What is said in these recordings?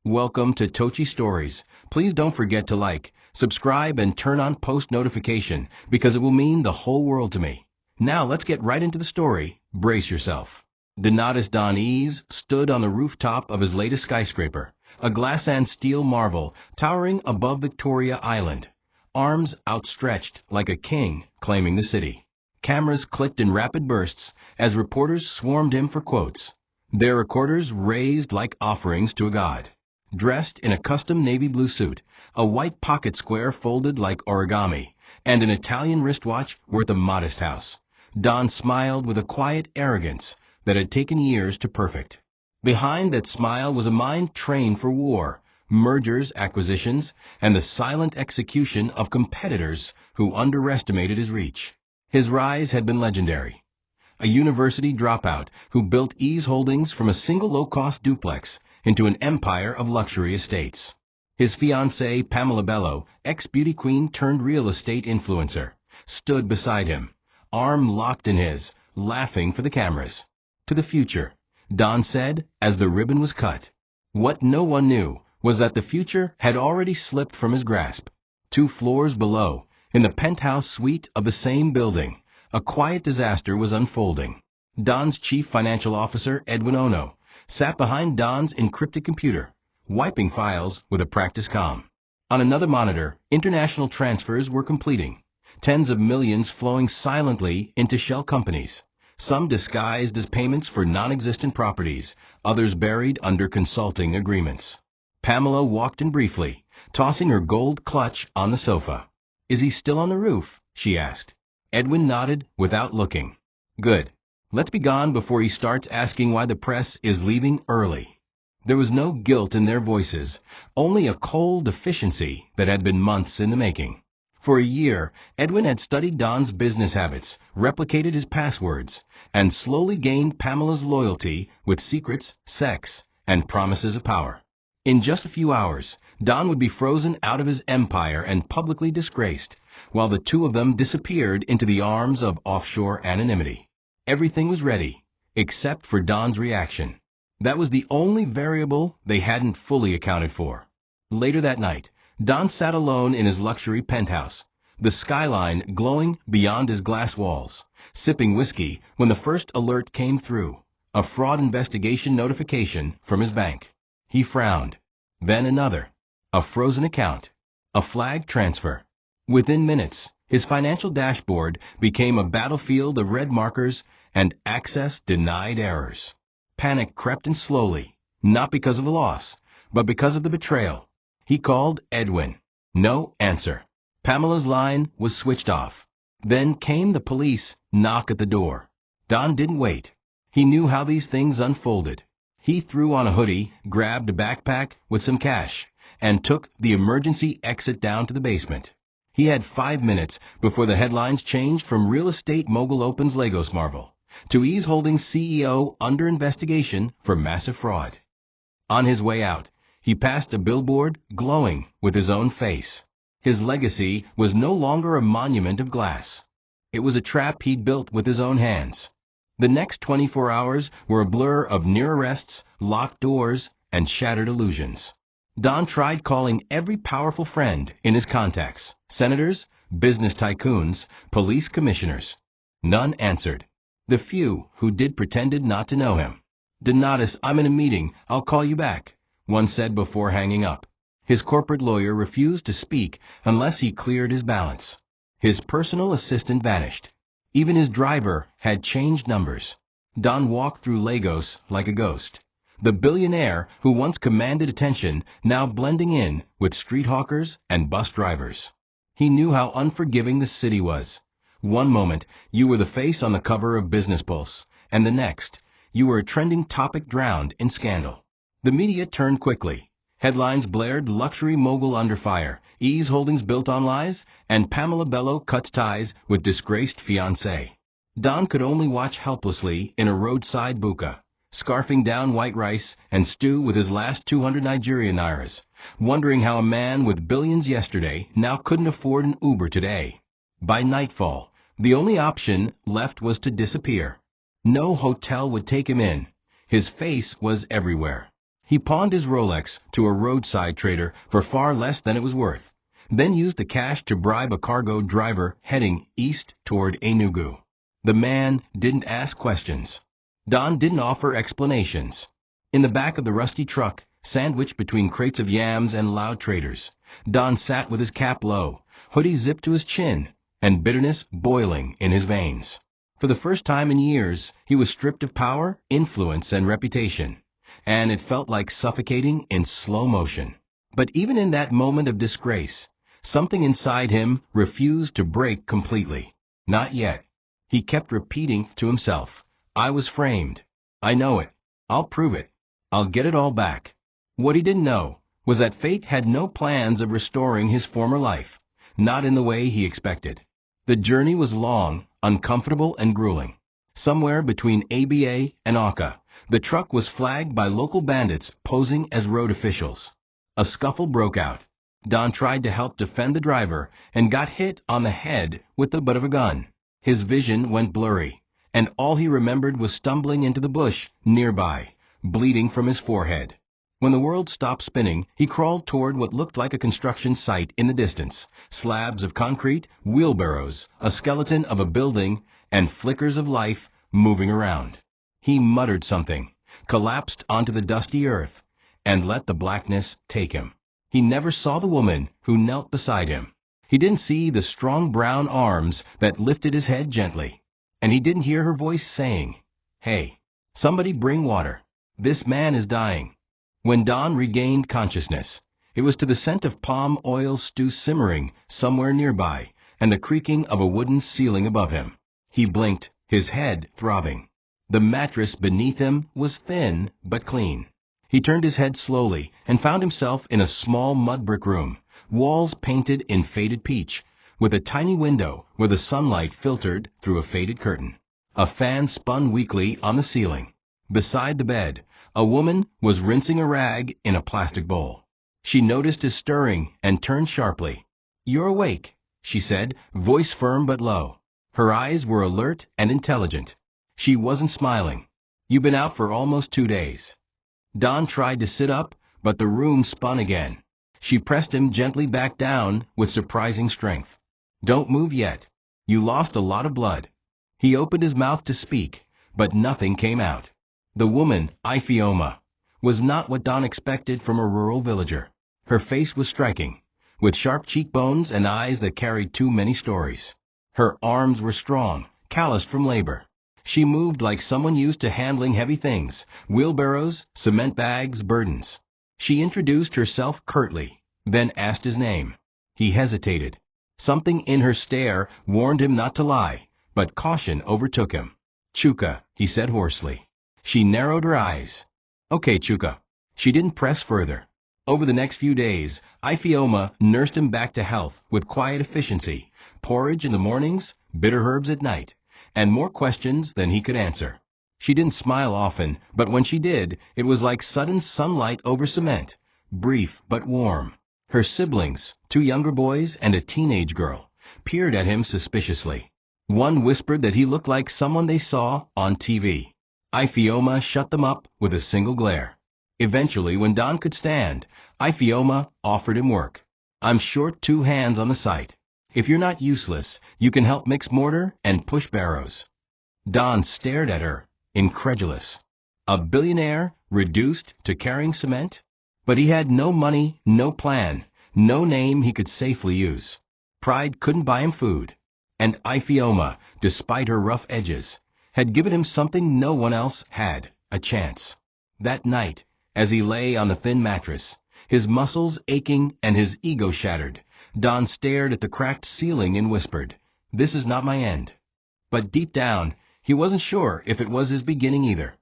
Welcome to TOCHI Stories. Please don't forget to like, subscribe, and turn on post notification because it will mean the whole world to me. Now let's get right into the story. Brace yourself. Donatus Don Ease stood on the rooftop of his latest skyscraper, a glass and steel marvel towering above Victoria Island, arms outstretched like a king claiming the city. Cameras clicked in rapid bursts as reporters swarmed him for quotes, their recorders raised like offerings to a god. Dressed in a custom navy blue suit, a white pocket square folded like origami, and an Italian wristwatch worth a modest house, Don smiled with a quiet arrogance that had taken years to perfect. Behind that smile was a mind trained for war, mergers, acquisitions, and the silent execution of competitors who underestimated his reach. His rise had been legendary. A university dropout who built Ease Holdings from a single low-cost duplex into an empire of luxury estates. His fiancée, Pamela Bello, ex-beauty queen turned real estate influencer, stood beside him, arm locked in his, laughing for the cameras. To the future, Don said as the ribbon was cut. What no one knew was that the future had already slipped from his grasp. 2 floors below, in the penthouse suite of the same building, a quiet disaster was unfolding. Don's chief financial officer, Edwin Ono, sat behind Don's encrypted computer, wiping files with a practiced calm. On another monitor, international transfers were completing, tens of millions flowing silently into shell companies, some disguised as payments for non-existent properties, others buried under consulting agreements. Pamela walked in briefly, tossing her gold clutch on the sofa. "Is he still on the roof?" she asked. Edwin nodded without looking. "Good. Let's be gone before he starts asking why the press is leaving early." There was no guilt in their voices, only a cold efficiency that had been months in the making. For a year, Edwin had studied Don's business habits, replicated his passwords, and slowly gained Pamela's loyalty with secrets, sex, and promises of power. In just a few hours, Don would be frozen out of his empire and publicly disgraced, while the two of them disappeared into the arms of offshore anonymity. Everything was ready, except for Don's reaction. That was the only variable they hadn't fully accounted for. Later that night, Don sat alone in his luxury penthouse, the skyline glowing beyond his glass walls, sipping whiskey when the first alert came through, a fraud investigation notification from his bank. He frowned. Then another. A frozen account. A flag transfer. Within minutes, his financial dashboard became a battlefield of red markers and access denied errors. Panic crept in slowly, not because of the loss, but because of the betrayal. He called Edwin. No answer. Pamela's line was switched off. Then came the police knock at the door. Don didn't wait. He knew how these things unfolded. He threw on a hoodie, grabbed a backpack with some cash, and took the emergency exit down to the basement. He had 5 minutes before the headlines changed from real estate mogul opens Lagos marvel to Ease Holdings CEO under investigation for massive fraud. On his way out, he passed a billboard glowing with his own face. His legacy was no longer a monument of glass. It was a trap he'd built with his own hands. The next 24 hours were a blur of near arrests, locked doors, and shattered illusions. Don tried calling every powerful friend in his contacts, senators, business tycoons, police commissioners. None answered. The few who did pretended not to know him. "Donatus, I'm in a meeting. I'll call you back," one said before hanging up. His corporate lawyer refused to speak unless he cleared his balance. His personal assistant vanished. Even his driver had changed numbers. Don walked through Lagos like a ghost. The billionaire who once commanded attention now blending in with street hawkers and bus drivers. He knew how unforgiving the city was. One moment, you were the face on the cover of Business Pulse, and the next, you were a trending topic drowned in scandal. The media turned quickly. Headlines blared luxury mogul under fire, Ease Holdings built on lies, and Pamela Bello cuts ties with disgraced fiancé. Don could only watch helplessly in a roadside buka, scarfing down white rice and stew with his last 200 Nigerian nairas, wondering how a man with billions yesterday now couldn't afford an Uber today. By nightfall, the only option left was to disappear. No hotel would take him in. His face was everywhere. He pawned his Rolex to a roadside trader for far less than it was worth, then used the cash to bribe a cargo driver heading east toward Enugu. The man didn't ask questions. Don didn't offer explanations. In the back of the rusty truck, sandwiched between crates of yams and loud traders, Don sat with his cap low, hoodie zipped to his chin, and bitterness boiling in his veins. For the first time in years, he was stripped of power, influence, and reputation, and it felt like suffocating in slow motion. But even in that moment of disgrace, something inside him refused to break completely. Not yet. He kept repeating to himself, I was framed. I know it. I'll prove it. I'll get it all back. What he didn't know was that fate had no plans of restoring his former life, not in the way he expected. The journey was long, uncomfortable, and grueling. Somewhere between ABA and Aka, the truck was flagged by local bandits posing as road officials. A scuffle broke out. Don tried to help defend the driver and got hit on the head with the butt of a gun. His vision went blurry, and all he remembered was stumbling into the bush nearby, bleeding from his forehead. When the world stopped spinning, he crawled toward what looked like a construction site in the distance. Slabs of concrete, wheelbarrows, a skeleton of a building, and flickers of life moving around. He muttered something, collapsed onto the dusty earth, and let the blackness take him. He never saw the woman who knelt beside him. He didn't see the strong brown arms that lifted his head gently. And he didn't hear her voice saying, Hey, somebody bring water. This man is dying. When Don regained consciousness, it was to the scent of palm oil stew simmering somewhere nearby and the creaking of a wooden ceiling above him. He blinked, his head throbbing. The mattress beneath him was thin but clean. He turned his head slowly and found himself in a small mud brick room, walls painted in faded peach, with a tiny window where the sunlight filtered through a faded curtain. A fan spun weakly on the ceiling. Beside the bed, a woman was rinsing a rag in a plastic bowl. She noticed his stirring and turned sharply. You're awake, she said, voice firm but low. Her eyes were alert and intelligent. She wasn't smiling. You've been out for almost 2 days. Don tried to sit up, but the room spun again. She pressed him gently back down with surprising strength. Don't move yet. You lost a lot of blood. He opened his mouth to speak, but nothing came out. The woman, Ioma, was not what Don expected from a rural villager. Her face was striking, with sharp cheekbones and eyes that carried too many stories. Her arms were strong, calloused from labor. She moved like someone used to handling heavy things, wheelbarrows, cement bags, burdens. She introduced herself curtly, then asked his name. He hesitated. Something in her stare warned him not to lie, but caution overtook him. Chuka, he said hoarsely. She narrowed her eyes. Okay, Chuka. She didn't press further. Over the next few days, Ioma nursed him back to health with quiet efficiency, porridge in the mornings, bitter herbs at night, and more questions than he could answer. She didn't smile often, but when she did, it was like sudden sunlight over cement, brief but warm. Her siblings, 2 younger boys and a teenage girl, peered at him suspiciously. One whispered that he looked like someone they saw on TV. Ioma shut them up with a single glare. Eventually, when Don could stand, Ioma offered him work. I'm short 2 hands on the site. If you're not useless, you can help mix mortar and push barrows. Don stared at her, incredulous. A billionaire reduced to carrying cement? But he had no money, no plan, no name he could safely use. Pride couldn't buy him food. And Ioma, despite her rough edges, had given him something no one else had, a chance. That night, as he lay on the thin mattress, his muscles aching and his ego shattered, Don stared at the cracked ceiling and whispered, This is not my end. But deep down, he wasn't sure if it was his beginning either.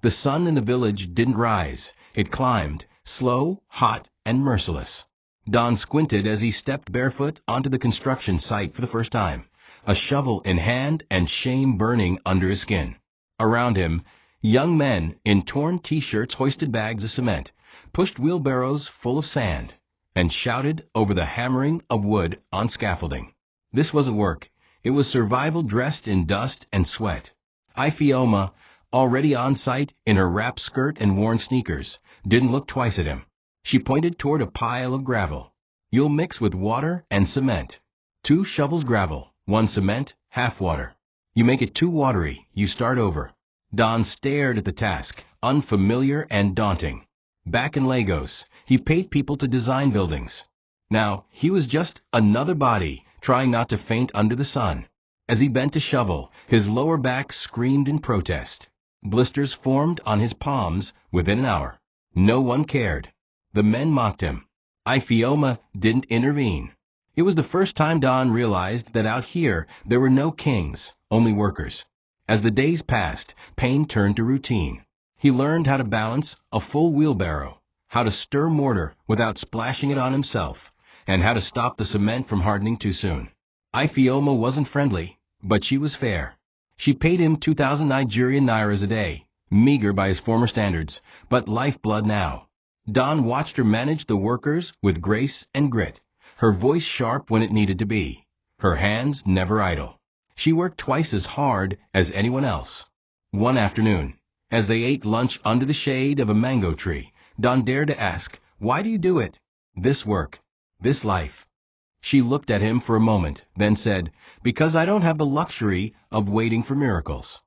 The sun in the village didn't rise. It climbed, slow, hot, and merciless. Don squinted as he stepped barefoot onto the construction site for the first time, a shovel in hand and shame burning under his skin. Around him, young men in torn t-shirts hoisted bags of cement, pushed wheelbarrows full of sand, and shouted over the hammering of wood on scaffolding. This wasn't work. It was survival dressed in dust and sweat. Ioma already on site in her wrap skirt and worn sneakers, didn't look twice at him. She pointed toward a pile of gravel. You'll mix with water and cement. 2 shovels gravel, 1 cement, half water. You make it too watery, you start over. Don stared at the task, unfamiliar and daunting. Back in Lagos, he paid people to design buildings. Now, he was just another body, trying not to faint under the sun. As he bent to shovel, his lower back screamed in protest. Blisters formed on his palms within an hour. No one cared. The men mocked him. Ioma didn't intervene. It was the first time Don realized that out here there were no kings, only workers. As the days passed, pain turned to routine. He learned how to balance a full wheelbarrow, how to stir mortar without splashing it on himself, and how to stop the cement from hardening too soon. Ioma wasn't friendly, but she was fair. She paid him 2,000 Nigerian nairas a day, meager by his former standards, but lifeblood now. Don watched her manage the workers with grace and grit, her voice sharp when it needed to be, her hands never idle. She worked twice as hard as anyone else. One afternoon, as they ate lunch under the shade of a mango tree, Don dared to ask, "Why do you do it? This work, this life?" She looked at him for a moment, then said, "Because I don't have the luxury of waiting for miracles."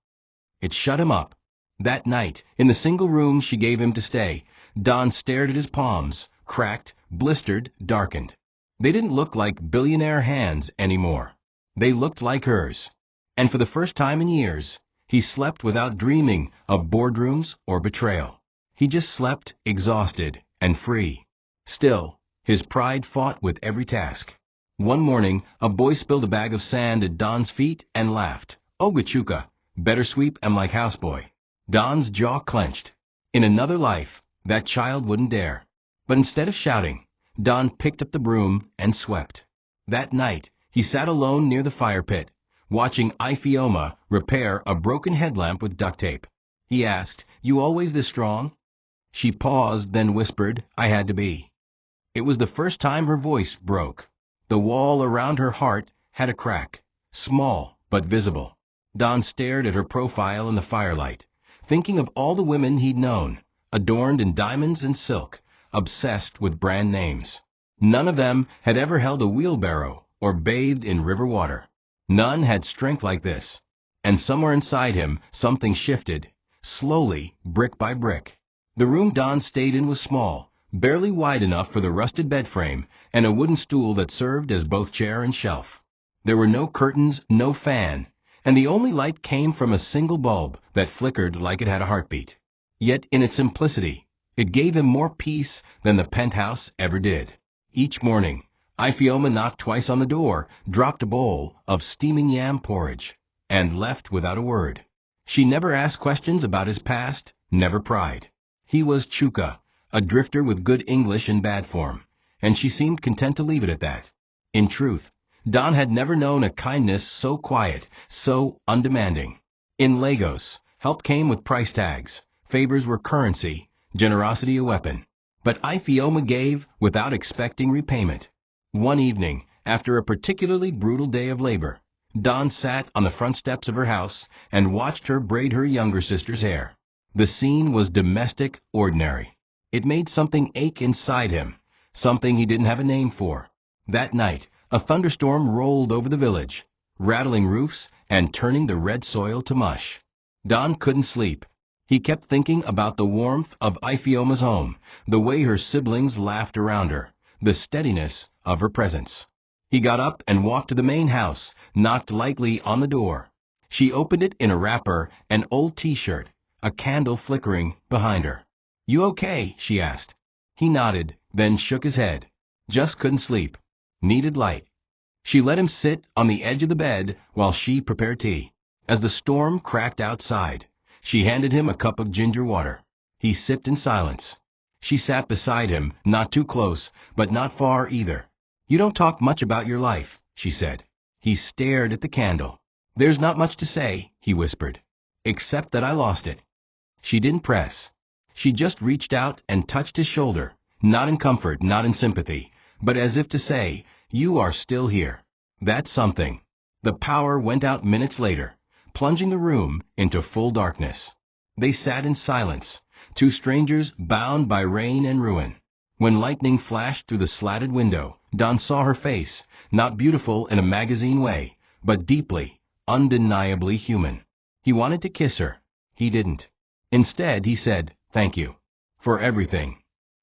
It shut him up. That night, in the single room she gave him to stay, Don stared at his palms, cracked, blistered, darkened. They didn't look like billionaire hands anymore. They looked like hers. And for the first time in years, he slept without dreaming of boardrooms or betrayal. He just slept, exhausted and free. Still, his pride fought with every task. One morning, a boy spilled a bag of sand at Don's feet and laughed. "Oga Chuka, better sweep am like houseboy." Don's jaw clenched. In another life, that child wouldn't dare. But instead of shouting, Don picked up the broom and swept. That night, he sat alone near the fire pit, watching Ioma repair a broken headlamp with duct tape. He asked, "You always this strong?" She paused, then whispered, "I had to be." It was the first time her voice broke. The wall around her heart had a crack, small but visible. Don stared at her profile in the firelight, thinking of all the women he'd known, adorned in diamonds and silk, obsessed with brand names. None of them had ever held a wheelbarrow or bathed in river water. None had strength like this. And somewhere inside him, something shifted, slowly, brick by brick. The room Don stayed in was small, barely wide enough for the rusted bed frame and a wooden stool that served as both chair and shelf. There were no curtains, no fan, and the only light came from a single bulb that flickered like it had a heartbeat. Yet in its simplicity, it gave him more peace than the penthouse ever did. Each morning, Ioma knocked twice on the door, dropped a bowl of steaming yam porridge, and left without a word. She never asked questions about his past, never pried. He was Chuka, a drifter with good English and bad form, and she seemed content to leave it at that. In truth, Don had never known a kindness so quiet, so undemanding. In Lagos, help came with price tags, favors were currency, generosity a weapon. But Ioma gave without expecting repayment. One evening, after a particularly brutal day of labor, Don sat on the front steps of her house and watched her braid her younger sister's hair. The scene was domestic, ordinary. It made something ache inside him, something he didn't have a name for. That night, a thunderstorm rolled over the village, rattling roofs and turning the red soil to mush. Don couldn't sleep. He kept thinking about the warmth of Ioma's home, the way her siblings laughed around her, the steadiness of her presence. He got up and walked to the main house, knocked lightly on the door. She opened it in a wrapper, an old t-shirt, a candle flickering behind her. "You okay?" she asked. He nodded, then shook his head. Just couldn't sleep. Needed light. She let him sit on the edge of the bed while she prepared tea. As the storm cracked outside, she handed him a cup of ginger water. He sipped in silence. She sat beside him, not too close, but not far either. "You don't talk much about your life," she said. He stared at the candle. "There's not much to say," he whispered, "except that I lost it." She didn't press. She just reached out and touched his shoulder, not in comfort, not in sympathy, but as if to say, "You are still here." That's something. The power went out minutes later, plunging the room into full darkness. They sat in silence, two strangers bound by rain and ruin. When lightning flashed through the slatted window, Don saw her face, not beautiful in a magazine way, but deeply, undeniably human. He wanted to kiss her. He didn't. Instead, he said, "Thank you. For everything."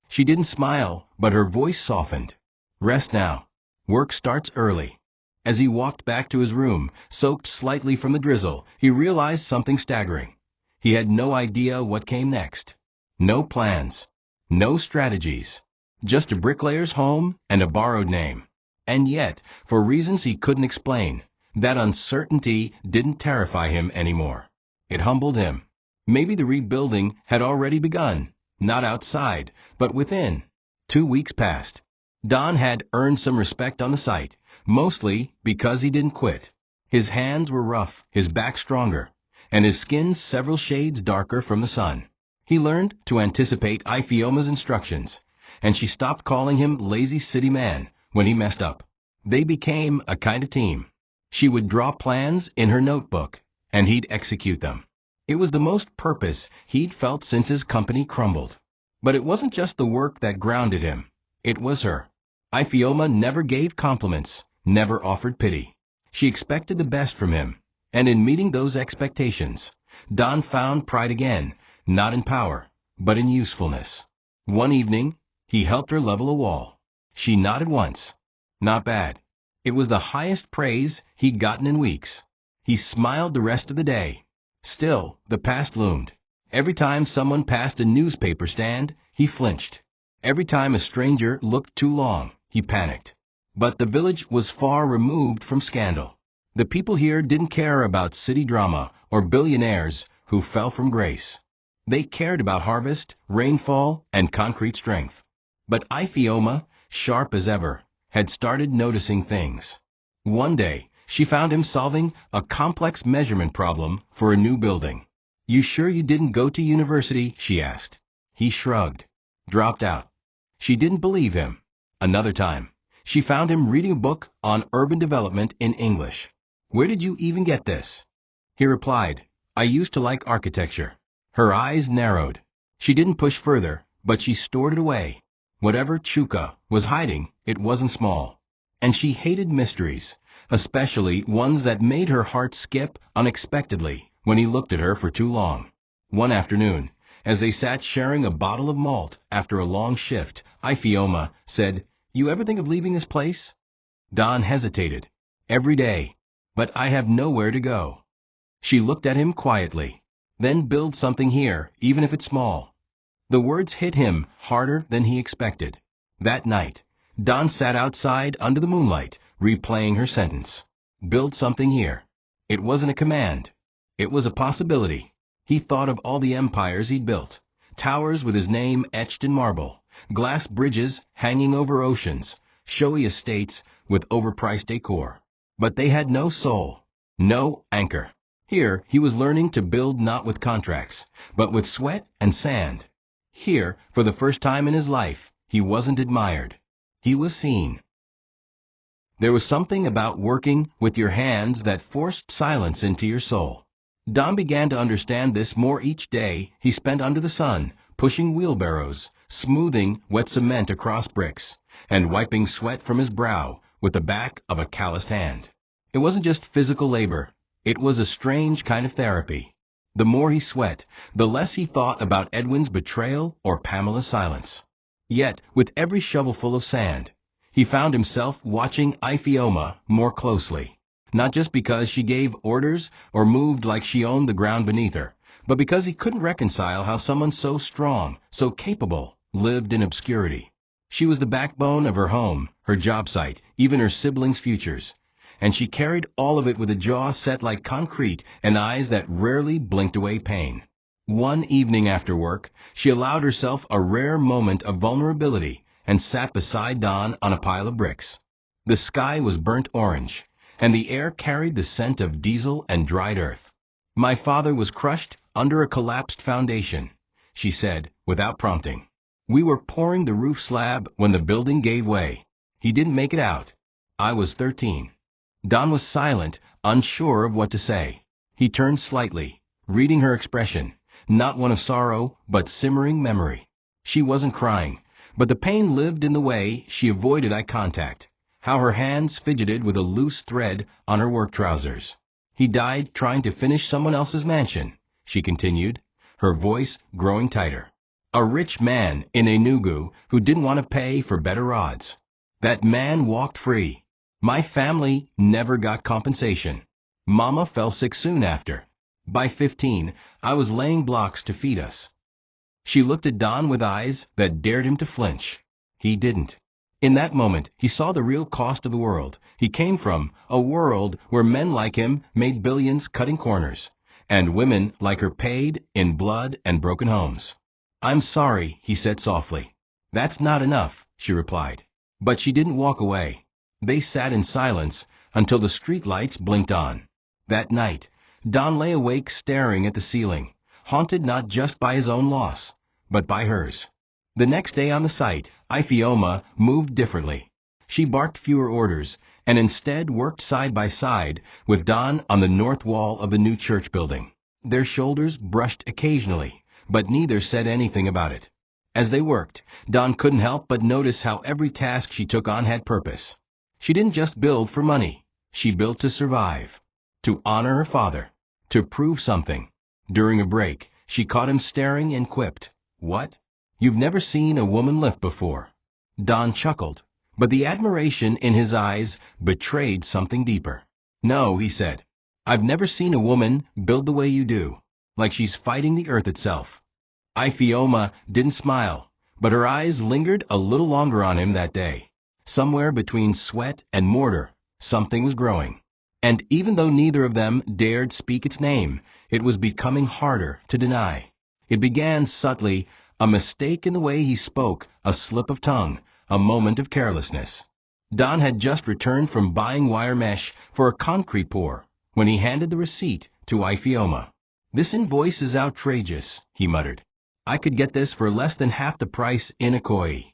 She didn't smile, but her voice softened. "Rest now. Work starts early." As he walked back to his room, soaked slightly from the drizzle, he realized something staggering. He had no idea what came next. No plans. No strategies. Just a bricklayer's home and a borrowed name. And yet, for reasons he couldn't explain, that uncertainty didn't terrify him anymore. It humbled him. Maybe the rebuilding had already begun, not outside, but within. 2 weeks passed. Don had earned some respect on the site, mostly because he didn't quit. His hands were rough, his back stronger, and his skin several shades darker from the sun. He learned to anticipate Ioma's instructions, and she stopped calling him lazy city man when he messed up. They became a kind of team. She would draw plans in her notebook, and he'd execute them. It was the most purpose he'd felt since his company crumbled. But it wasn't just the work that grounded him. It was her. Ioma never gave compliments, never offered pity. She expected the best from him, and in meeting those expectations, Don found pride again, not in power, but in usefulness. One evening, he helped her level a wall. She nodded once. Not bad. It was the highest praise he'd gotten in weeks. He smiled the rest of the day. Still, the past loomed. Every time someone passed a newspaper stand, he flinched. Every time a stranger looked too long, he panicked. But the village was far removed from scandal. The people here didn't care about city drama or billionaires who fell from grace. They cared about harvest, rainfall, and concrete strength. But Ioma, sharp as ever, had started noticing things. One day, she found him solving a complex measurement problem for a new building. "You sure you didn't go to university?" she asked. He shrugged. Dropped out. She didn't believe him. Another time, she found him reading a book on urban development in English. "Where did you even get this?" He replied, "I used to like architecture." Her eyes narrowed. She didn't push further, but she stored it away. Whatever Chuka was hiding, it wasn't small. And she hated mysteries, especially ones that made her heart skip unexpectedly when he looked at her for too long. One afternoon, as they sat sharing a bottle of malt after a long shift, Ioma said, "You ever think of leaving this place?" Don hesitated. "Every day. But I have nowhere to go." She looked at him quietly. "Then build something here, even if it's small." The words hit him harder than he expected. That night, Don sat outside under the moonlight, replaying her sentence. Build something here. It wasn't a command. It was a possibility. He thought of all the empires he'd built. Towers with his name etched in marble. Glass bridges hanging over oceans. Showy estates with overpriced decor. But they had no soul. No anchor. Here, he was learning to build not with contracts, but with sweat and sand. Here, for the first time in his life, he wasn't admired. He was seen. There was something about working with your hands that forced silence into your soul. Don began to understand this more each day he spent under the sun, pushing wheelbarrows, smoothing wet cement across bricks, and wiping sweat from his brow with the back of a calloused hand. It wasn't just physical labor. It was a strange kind of therapy. The more he sweat, the less he thought about Edwin's betrayal or Pamela's silence. Yet, with every shovelful of sand, he found himself watching Ioma more closely. Not just because she gave orders or moved like she owned the ground beneath her, but because he couldn't reconcile how someone so strong, so capable, lived in obscurity. She was the backbone of her home, her job site, even her siblings' futures. And she carried all of it with a jaw set like concrete and eyes that rarely blinked away pain. One evening after work, she allowed herself a rare moment of vulnerability and sat beside Don on a pile of bricks. The sky was burnt orange, and the air carried the scent of diesel and dried earth. "My father was crushed under a collapsed foundation," she said, without prompting. "We were pouring the roof slab when the building gave way. He didn't make it out. I was 13. Don was silent, unsure of what to say. He turned slightly, reading her expression, not one of sorrow, but simmering memory. She wasn't crying, but the pain lived in the way she avoided eye contact, how her hands fidgeted with a loose thread on her work trousers. He died trying to finish someone else's mansion, she continued, her voice growing tighter. A rich man in Enugu who didn't want to pay for better odds. That man walked free. My family never got compensation. Mama fell sick soon after. By 15, I was laying blocks to feed us. She looked at Don with eyes that dared him to flinch. He didn't. In that moment, he saw the real cost of the world. He came from a world where men like him made billions cutting corners, and women like her paid in blood and broken homes. "I'm sorry," he said softly. "That's not enough," she replied. But she didn't walk away. They sat in silence until the street lights blinked on. That night, Don lay awake staring at the ceiling, haunted not just by his own loss, but by hers. The next day on the site, Ioma moved differently. She barked fewer orders, and instead worked side by side with Don on the north wall of the new church building. Their shoulders brushed occasionally, but neither said anything about it. As they worked, Don couldn't help but notice how every task she took on had purpose. She didn't just build for money. She built to survive, to honor her father, to prove something. During a break, she caught him staring and quipped, "What? You've never seen a woman lift before." Don chuckled, but the admiration in his eyes betrayed something deeper. "No," he said. "I've never seen a woman build the way you do, like she's fighting the earth itself." Ioma didn't smile, but her eyes lingered a little longer on him that day. Somewhere between sweat and mortar, something was growing. And even though neither of them dared speak its name, it was becoming harder to deny. It began subtly, a mistake in the way he spoke, a slip of tongue, a moment of carelessness. Don had just returned from buying wire mesh for a concrete pour when he handed the receipt to Ioma. "This invoice is outrageous," he muttered. "I could get this for less than half the price in Ikoyi."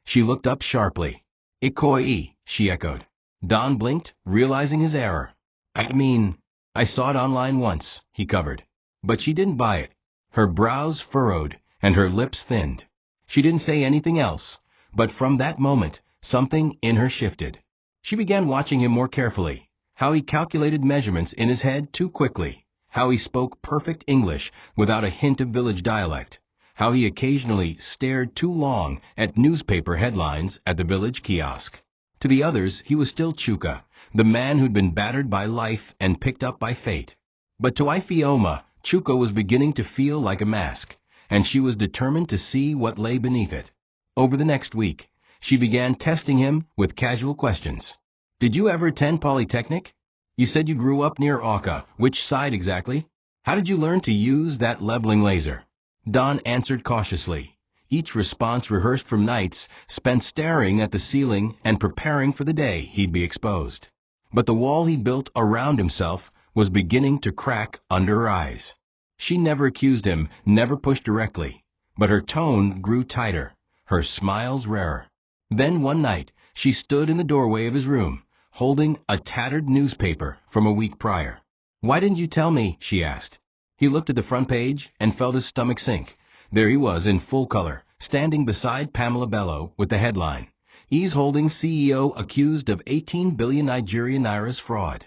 She looked up sharply. "Ikoyi," she echoed. Don blinked, realizing his error. I saw it online once," he covered. But she didn't buy it. Her brows furrowed, and her lips thinned. She didn't say anything else, but from that moment, something in her shifted. She began watching him more carefully, how he calculated measurements in his head too quickly, how he spoke perfect English without a hint of village dialect, how he occasionally stared too long at newspaper headlines at the village kiosk. To the others, he was still Chuka, the man who'd been battered by life and picked up by fate. But to Ioma, Chuka was beginning to feel like a mask, and she was determined to see what lay beneath it. Over the next week, she began testing him with casual questions. "Did you ever attend Polytechnic? You said you grew up near Oka. Which side exactly? How did you learn to use that leveling laser?" Don answered cautiously, each response rehearsed from nights spent staring at the ceiling and preparing for the day he'd be exposed. But the wall he built around himself was beginning to crack under her eyes. She never accused him, never pushed directly, but her tone grew tighter, her smiles rarer. Then one night, she stood in the doorway of his room, holding a tattered newspaper from a week prior. "Why didn't you tell me?" she asked. He looked at the front page and felt his stomach sink. There he was in full color, standing beside Pamela Bello with the headline, "Ease Holding CEO accused of 18 billion Nigerian naira's fraud."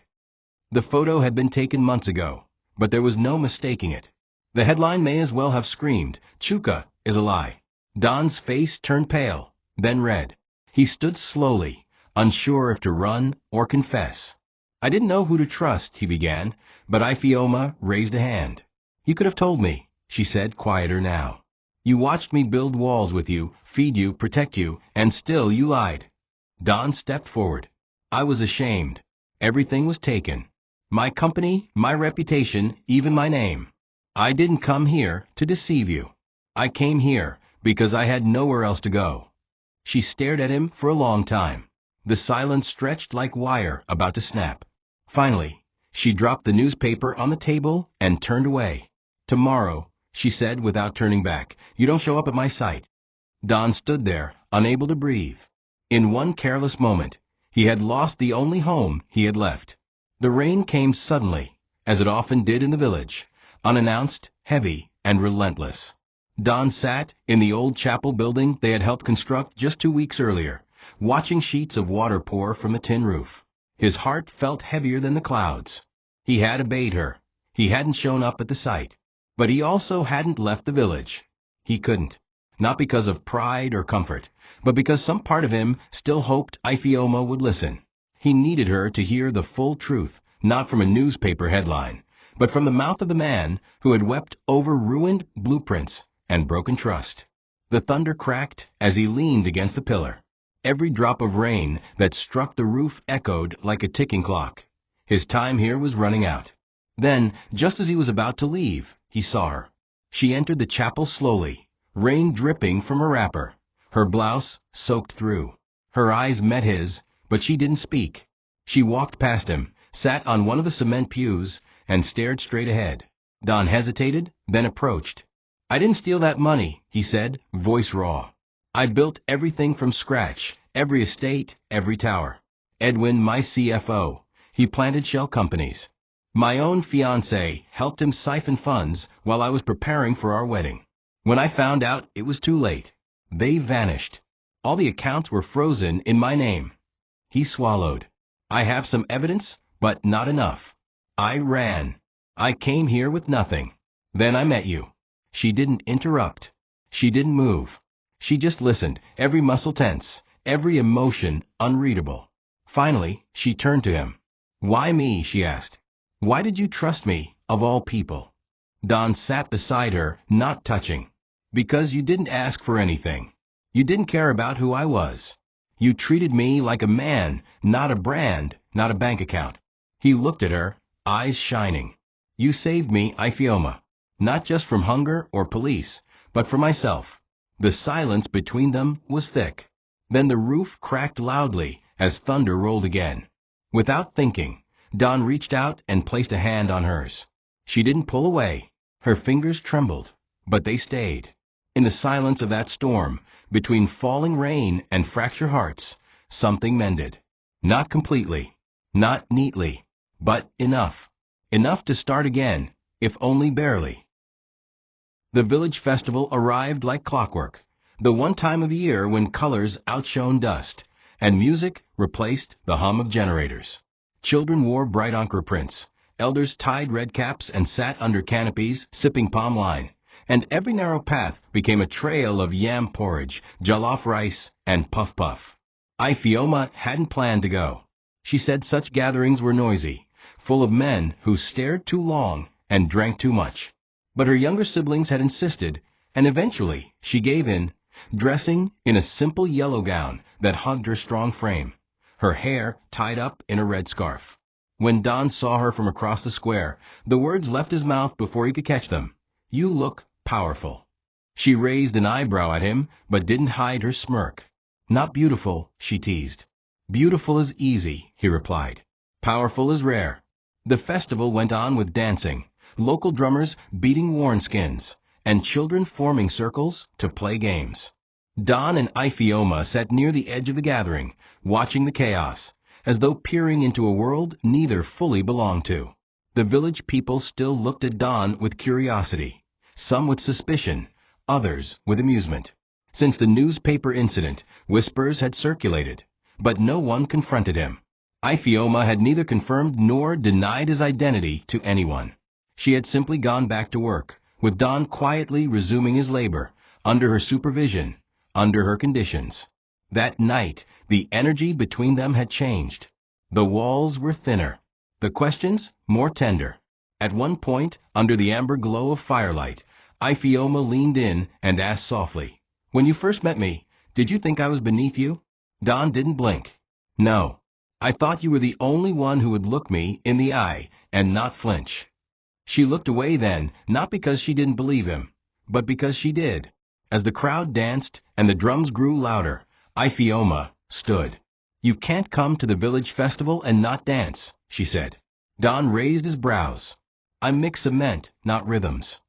The photo had been taken months ago, but there was no mistaking it. The headline may as well have screamed, "Chuka is a lie." Don's face turned pale, then red. He stood slowly, unsure if to run or confess. "I didn't know who to trust," he began, but Ioma raised a hand. "You could have told me," she said, quieter now. "You watched me build walls with you, feed you, protect you, and still you lied." Don stepped forward. "I was ashamed. Everything was taken. My company, my reputation, even my name. I didn't come here to deceive you. I came here because I had nowhere else to go." She stared at him for a long time. The silence stretched like wire about to snap. Finally, she dropped the newspaper on the table and turned away. "Tomorrow," she said without turning back, "you don't show up at my site." Don stood there, unable to breathe. In one careless moment, he had lost the only home he had left. The rain came suddenly, as it often did in the village, unannounced, heavy, and relentless. Don sat in the old chapel building they had helped construct just 2 weeks earlier, watching sheets of water pour from a tin roof. His heart felt heavier than the clouds. He had obeyed her. He hadn't shown up at the site. But he also hadn't left the village. He couldn't. Not because of pride or comfort, but because some part of him still hoped Ioma would listen. He needed her to hear the full truth, not from a newspaper headline, but from the mouth of the man who had wept over ruined blueprints and broken trust. The thunder cracked as he leaned against the pillar. Every drop of rain that struck the roof echoed like a ticking clock. His time here was running out. Then, just as he was about to leave, he saw her. She entered the chapel slowly, rain dripping from her wrapper, her blouse soaked through. Her eyes met his, but she didn't speak. She walked past him, sat on one of the cement pews, and stared straight ahead. Don hesitated, then approached. "I didn't steal that money," he said, voice raw. "I built everything from scratch, every estate, every tower. Edwin, my CFO, he planted shell companies. My own fiancé helped him siphon funds while I was preparing for our wedding. When I found out, it was too late. They vanished. All the accounts were frozen in my name." He swallowed. "I have some evidence, but not enough. I ran. I came here with nothing. Then I met you." She didn't interrupt. She didn't move. She just listened, every muscle tense, every emotion unreadable. Finally, she turned to him. "Why me?" she asked. "Why did you trust me, of all people?" Don sat beside her, not touching. "Because you didn't ask for anything. You didn't care about who I was. You treated me like a man, not a brand, not a bank account." He looked at her, eyes shining. "You saved me, Ioma. Not just from hunger or police, but for myself." The silence between them was thick. Then the roof cracked loudly as thunder rolled again. Without thinking, Don reached out and placed a hand on hers. She didn't pull away. Her fingers trembled, but they stayed. In the silence of that storm, between falling rain and fractured hearts, something mended. Not completely, not neatly, but enough. Enough to start again, if only barely. The village festival arrived like clockwork, the one time of year when colors outshone dust, and music replaced the hum of generators. Children wore bright ochre prints, elders tied red caps and sat under canopies sipping palm wine, and every narrow path became a trail of yam porridge, jollof rice, and puff-puff. Ioma hadn't planned to go. She said such gatherings were noisy, full of men who stared too long and drank too much. But her younger siblings had insisted, and eventually she gave in, dressing in a simple yellow gown that hugged her strong frame, her hair tied up in a red scarf. When Don saw her from across the square, the words left his mouth before he could catch them. "You look powerful." She raised an eyebrow at him, but didn't hide her smirk. "Not beautiful," she teased. "Beautiful is easy," he replied. "Powerful is rare." The festival went on with dancing, local drummers beating worn skins, and children forming circles to play games. Don and Ioma sat near the edge of the gathering, watching the chaos, as though peering into a world neither fully belonged to. The village people still looked at Don with curiosity, some with suspicion, others with amusement. Since the newspaper incident, whispers had circulated, but no one confronted him. Ioma had neither confirmed nor denied his identity to anyone. She had simply gone back to work, with Don quietly resuming his labor, under her supervision, under her conditions. That night, the energy between them had changed. The walls were thinner, the questions more tender. At one point, under the amber glow of firelight, Ioma leaned in and asked softly, "When you first met me, did you think I was beneath you?" Don didn't blink. "No. I thought you were the only one who would look me in the eye and not flinch." She looked away then, not because she didn't believe him, but because she did. As the crowd danced and the drums grew louder, Ioma stood. "You can't come to the village festival and not dance," she said. Don raised his brows. "I mix cement, not rhythms."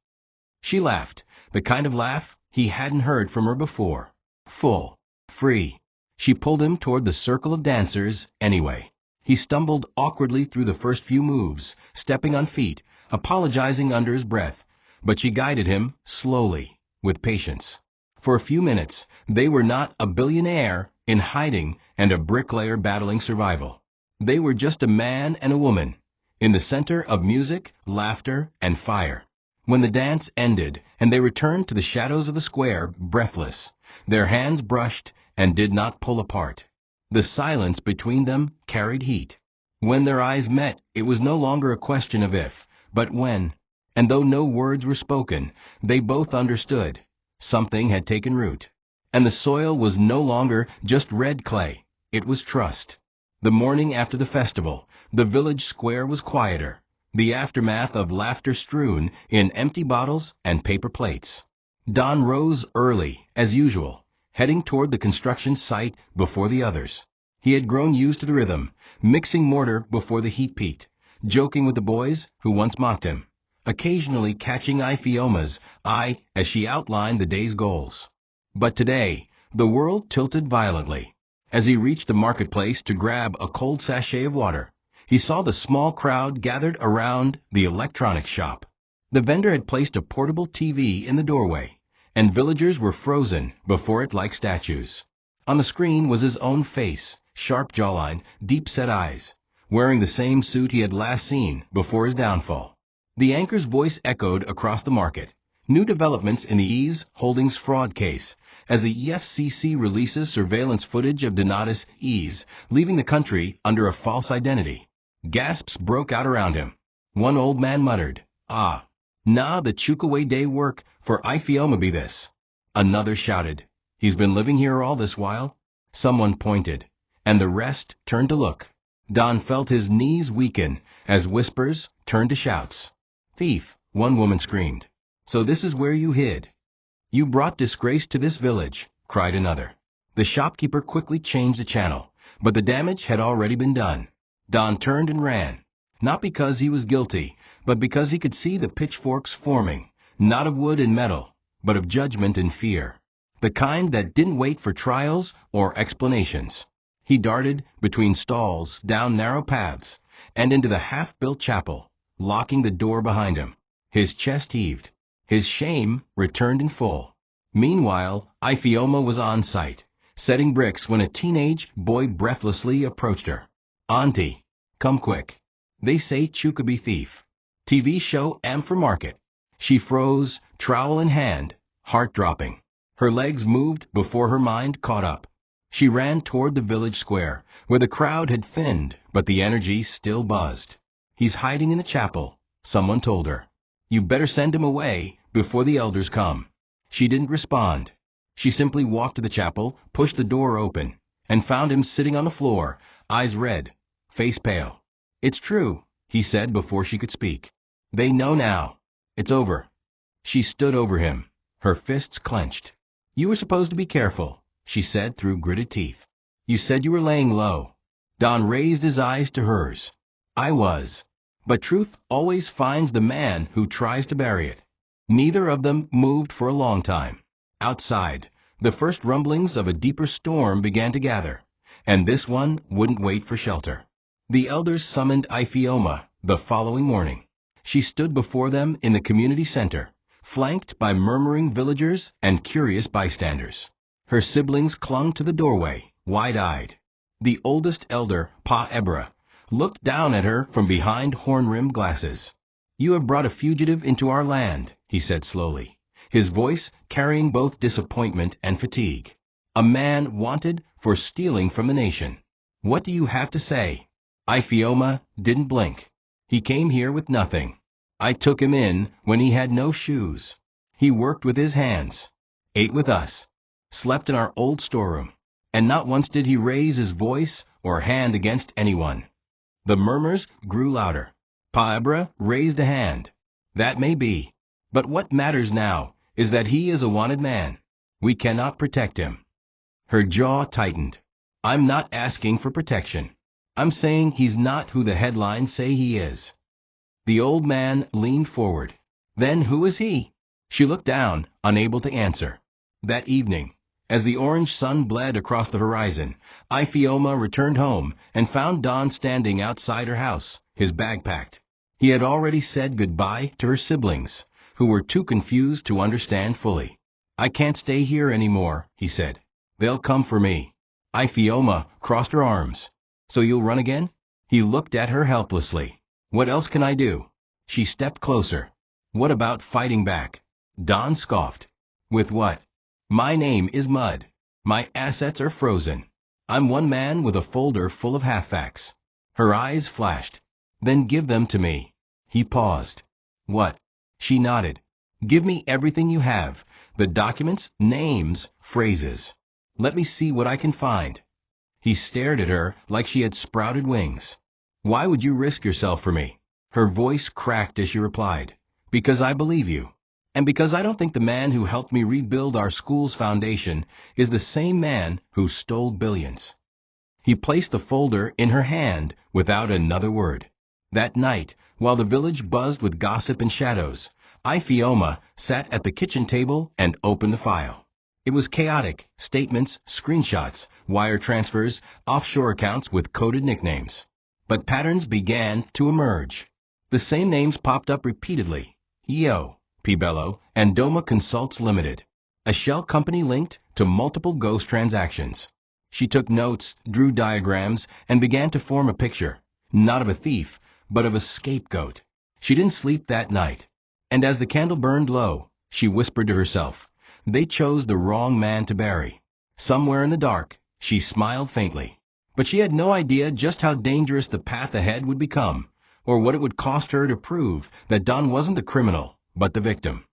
She laughed, the kind of laugh he hadn't heard from her before. Full, free. She pulled him toward the circle of dancers anyway. He stumbled awkwardly through the first few moves, stepping on feet, apologizing under his breath, but she guided him, slowly, with patience. For a few minutes, they were not a billionaire in hiding and a bricklayer battling survival. They were just a man and a woman, in the center of music, laughter, and fire. When the dance ended and they returned to the shadows of the square, breathless, their hands brushed and did not pull apart. The silence between them carried heat. When their eyes met, it was no longer a question of if, but when. And though no words were spoken, they both understood. Something had taken root. And the soil was no longer just red clay. It was trust. The morning after the festival, the village square was quieter, the aftermath of laughter strewn in empty bottles and paper plates. Don rose early, as usual, heading toward the construction site before the others. He had grown used to the rhythm, mixing mortar before the heat peaked, joking with the boys who once mocked him, occasionally catching Ioma's eye as she outlined the day's goals. But today, the world tilted violently. As he reached the marketplace to grab a cold sachet of water, he saw the small crowd gathered around the electronics shop. The vendor had placed a portable TV in the doorway, and villagers were frozen before it like statues. On the screen was his own face, sharp jawline, deep-set eyes, wearing the same suit he had last seen before his downfall. The anchor's voice echoed across the market. New developments in the Ease Holdings fraud case, as the EFCC releases surveillance footage of Donatus Ease leaving the country under a false identity. Gasps broke out around him. One old man muttered, nah, the Chukaway day work for Ioma be this. Another shouted, he's been living here all this while? Someone pointed, and the rest turned to look. Don felt his knees weaken as whispers turned to shouts. Thief, one woman screamed. So this is where you hid. You brought disgrace to this village, cried another. The shopkeeper quickly changed the channel, but the damage had already been done. Don turned and ran, not because he was guilty, but because he could see the pitchforks forming, not of wood and metal, but of judgment and fear, the kind that didn't wait for trials or explanations. He darted between stalls, down narrow paths, and into the half-built chapel, locking the door behind him. His chest heaved. His shame returned in full. Meanwhile, Ioma was on site, setting bricks when a teenage boy breathlessly approached her. Auntie, come quick. They say Chuka be thief. TV show am for market. She froze, trowel in hand, heart dropping. Her legs moved before her mind caught up. She ran toward the village square, where the crowd had thinned, but the energy still buzzed. He's hiding in the chapel, someone told her. You better send him away before the elders come. She didn't respond. She simply walked to the chapel, pushed the door open, and found him sitting on the floor, eyes red, face pale. It's true, he said before she could speak. They know now. It's over. She stood over him, her fists clenched. You were supposed to be careful, she said through gritted teeth. You said you were laying low. Don raised his eyes to hers. I was. But truth always finds the man who tries to bury it. Neither of them moved for a long time. Outside, the first rumblings of a deeper storm began to gather, and this one wouldn't wait for shelter. The elders summoned Ioma the following morning. She stood before them in the community center, flanked by murmuring villagers and curious bystanders. Her siblings clung to the doorway, wide-eyed. The oldest elder, Pa Ebra, looked down at her from behind horn-rimmed glasses. You have brought a fugitive into our land, he said slowly, his voice carrying both disappointment and fatigue. A man wanted for stealing from the nation. What do you have to say? Ioma didn't blink. He came here with nothing. I took him in when he had no shoes. He worked with his hands, ate with us, slept in our old storeroom, and not once did he raise his voice or hand against anyone. The murmurs grew louder. Pa Ebra raised a hand. That may be. But what matters now is that he is a wanted man. We cannot protect him. Her jaw tightened. I'm not asking for protection. I'm saying he's not who the headlines say he is. The old man leaned forward. Then who is he? She looked down, unable to answer. That evening, as the orange sun bled across the horizon, Ioma returned home and found Don standing outside her house, his bag packed. He had already said goodbye to her siblings, who were too confused to understand fully. "I can't stay here anymore," he said. "They'll come for me." Ioma crossed her arms. "So you'll run again?" He looked at her helplessly. "What else can I do?" She stepped closer. "What about fighting back?" Don scoffed. "With what? My name is Mud. My assets are frozen. I'm one man with a folder full of half-facts." Her eyes flashed. "Then give them to me." He paused. "What?" She nodded. "Give me everything you have. The documents, names, phrases. Let me see what I can find." He stared at her like she had sprouted wings. "Why would you risk yourself for me?" Her voice cracked as she replied. "Because I believe you. And because I don't think the man who helped me rebuild our school's foundation is the same man who stole billions." He placed the folder in her hand without another word. That night, while the village buzzed with gossip and shadows, Ioma sat at the kitchen table and opened the file. It was chaotic: statements, screenshots, wire transfers, offshore accounts with coded nicknames. But patterns began to emerge. The same names popped up repeatedly: EO, Pibello, and Doma Consults Limited. A shell company linked to multiple ghost transactions. She took notes, drew diagrams, and began to form a picture, not of a thief, but of a scapegoat. She didn't sleep that night. And as the candle burned low, she whispered to herself, "They chose the wrong man to bury." Somewhere in the dark, she smiled faintly. But she had no idea just how dangerous the path ahead would become, or what it would cost her to prove that Don wasn't the criminal, but the victim.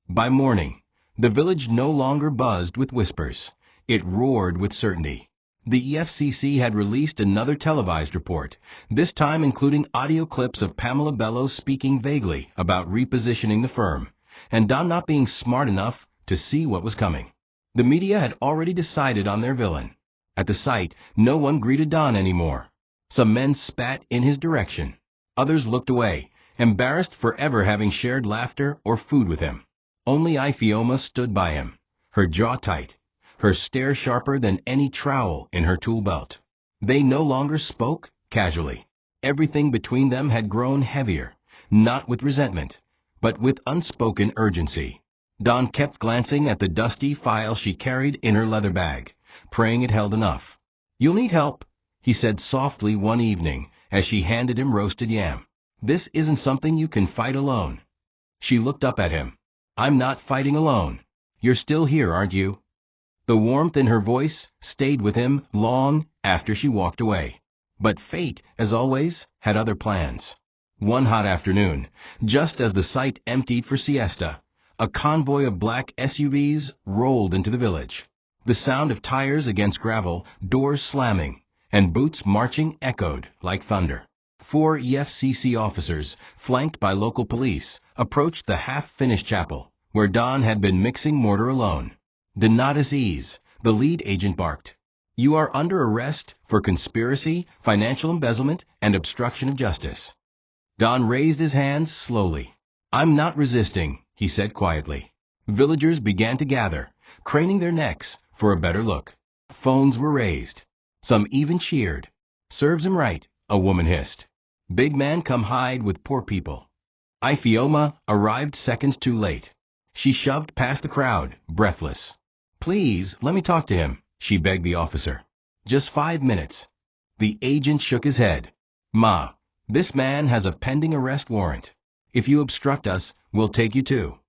By morning, the village no longer buzzed with whispers. It roared with certainty. The EFCC had released another televised report, this time including audio clips of Pamela Bellows speaking vaguely about repositioning the firm, and Don not being smart enough to see what was coming. The media had already decided on their villain. At the sight, no one greeted Don anymore. Some men spat in his direction. Others looked away, embarrassed for ever having shared laughter or food with him. Only Ioma stood by him, her jaw tight, her stare sharper than any trowel in her tool belt. They no longer spoke casually. Everything between them had grown heavier, not with resentment, but with unspoken urgency. Don kept glancing at the dusty file she carried in her leather bag, praying it held enough. "You'll need help," he said softly one evening as she handed him roasted yam. "This isn't something you can fight alone." She looked up at him. "I'm not fighting alone. You're still here, aren't you?" The warmth in her voice stayed with him long after she walked away. But fate, as always, had other plans. One hot afternoon, just as the site emptied for siesta, a convoy of black SUVs rolled into the village. The sound of tires against gravel, doors slamming, and boots marching echoed like thunder. 4 EFCC officers, flanked by local police, approached the half-finished chapel, where Don had been mixing mortar alone. "Donatus Ease," the lead agent barked. "You are under arrest for conspiracy, financial embezzlement, and obstruction of justice." Don raised his hands slowly. "I'm not resisting," he said quietly. Villagers began to gather, craning their necks for a better look. Phones were raised. Some even cheered. "Serves him right," a woman hissed. "Big man come hide with poor people." Ioma arrived seconds too late. She shoved past the crowd, breathless. "Please, let me talk to him," she begged the officer. "Just 5 minutes." The agent shook his head. "Ma, this man has a pending arrest warrant. If you obstruct us, we'll take you too."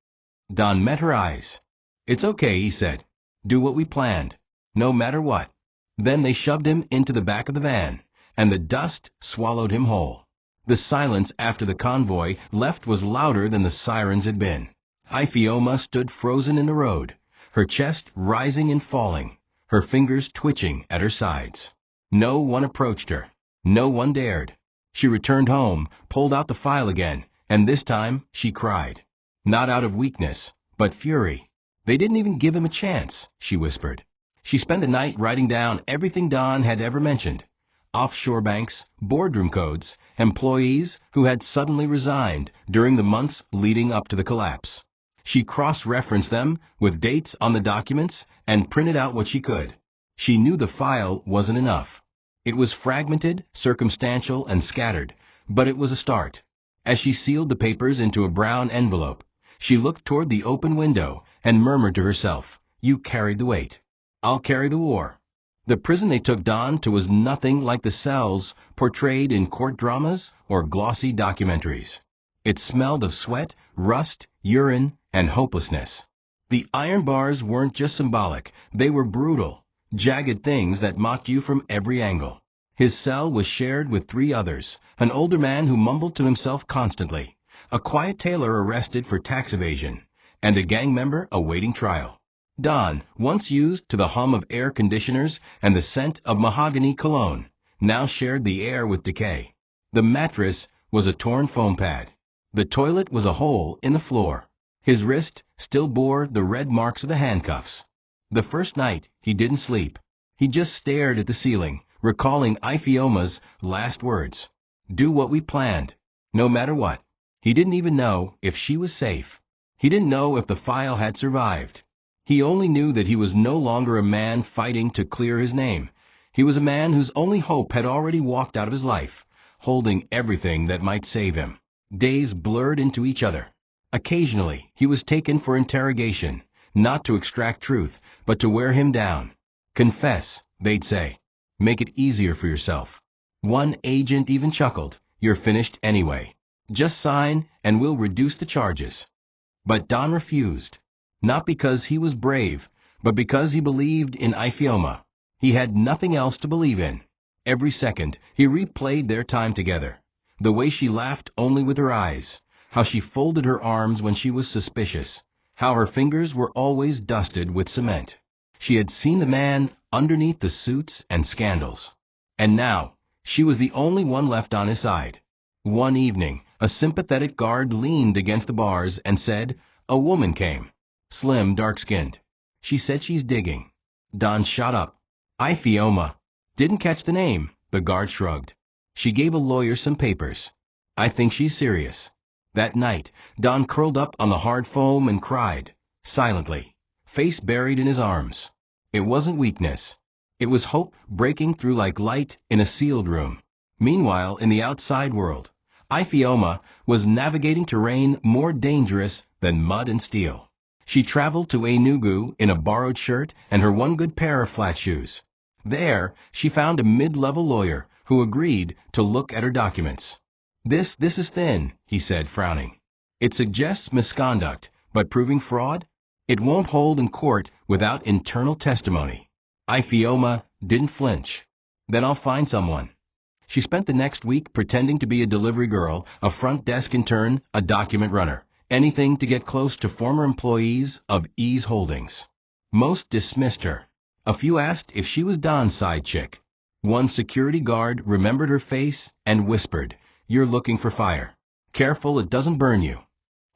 Don met her eyes. "It's okay," he said. "Do what we planned, no matter what." Then they shoved him into the back of the van, and the dust swallowed him whole. The silence after the convoy left was louder than the sirens had been. Ioma stood frozen in the road, her chest rising and falling, her fingers twitching at her sides. No one approached her. No one dared. She returned home, pulled out the file again, and this time she cried. Not out of weakness, but fury. "They didn't even give him a chance," she whispered. She spent the night writing down everything Don had ever mentioned: offshore banks, boardroom codes, employees who had suddenly resigned during the months leading up to the collapse. She cross-referenced them with dates on the documents and printed out what she could. She knew the file wasn't enough. It was fragmented, circumstantial, and scattered, but it was a start. As she sealed the papers into a brown envelope, she looked toward the open window and murmured to herself, "You carried the weight. I'll carry the war." The prison they took Don to was nothing like the cells portrayed in court dramas or glossy documentaries. It smelled of sweat, rust, urine, and hopelessness. The iron bars weren't just symbolic, they were brutal, jagged things that mocked you from every angle. His cell was shared with 3 others, an older man who mumbled to himself constantly, a quiet tailor arrested for tax evasion, and a gang member awaiting trial. Don, once used to the hum of air conditioners and the scent of mahogany cologne, now shared the air with decay. The mattress was a torn foam pad. The toilet was a hole in the floor. His wrist still bore the red marks of the handcuffs. The first night, he didn't sleep. He just stared at the ceiling, recalling Ioma's last words. "Do what we planned, no matter what." He didn't even know if she was safe. He didn't know if the file had survived. He only knew that he was no longer a man fighting to clear his name. He was a man whose only hope had already walked out of his life, holding everything that might save him. Days blurred into each other. Occasionally, he was taken for interrogation, not to extract truth, but to wear him down. "Confess," they'd say. "Make it easier for yourself." One agent even chuckled, "You're finished anyway. Just sign, and we'll reduce the charges." But Don refused. Not because he was brave, but because he believed in Ioma. He had nothing else to believe in. Every second, he replayed their time together. The way she laughed only with her eyes, how she folded her arms when she was suspicious, how her fingers were always dusted with cement. She had seen the man underneath the suits and scandals. And now, she was the only one left on his side. One evening, a sympathetic guard leaned against the bars and said, "A woman came. Slim, dark-skinned. She said she's digging." Don shot up. "Ioma." "Didn't catch the name," the guard shrugged. "She gave a lawyer some papers. I think she's serious." That night, Don curled up on the hard foam and cried, silently, face buried in his arms. It wasn't weakness. It was hope breaking through like light in a sealed room. Meanwhile, in the outside world, Ioma was navigating terrain more dangerous than mud and steel. She traveled to Enugu in a borrowed shirt and her one good pair of flat shoes. There, she found a mid-level lawyer who agreed to look at her documents. This is thin," he said, frowning. "It suggests misconduct, but proving fraud? It won't hold in court without internal testimony." Ioma didn't flinch. "Then I'll find someone." She spent the next week pretending to be a delivery girl, a front desk intern, a document runner, anything to get close to former employees of Ease Holdings. Most dismissed her. A few asked if she was Don's side chick. One security guard remembered her face and whispered, "You're looking for fire. Careful it doesn't burn you."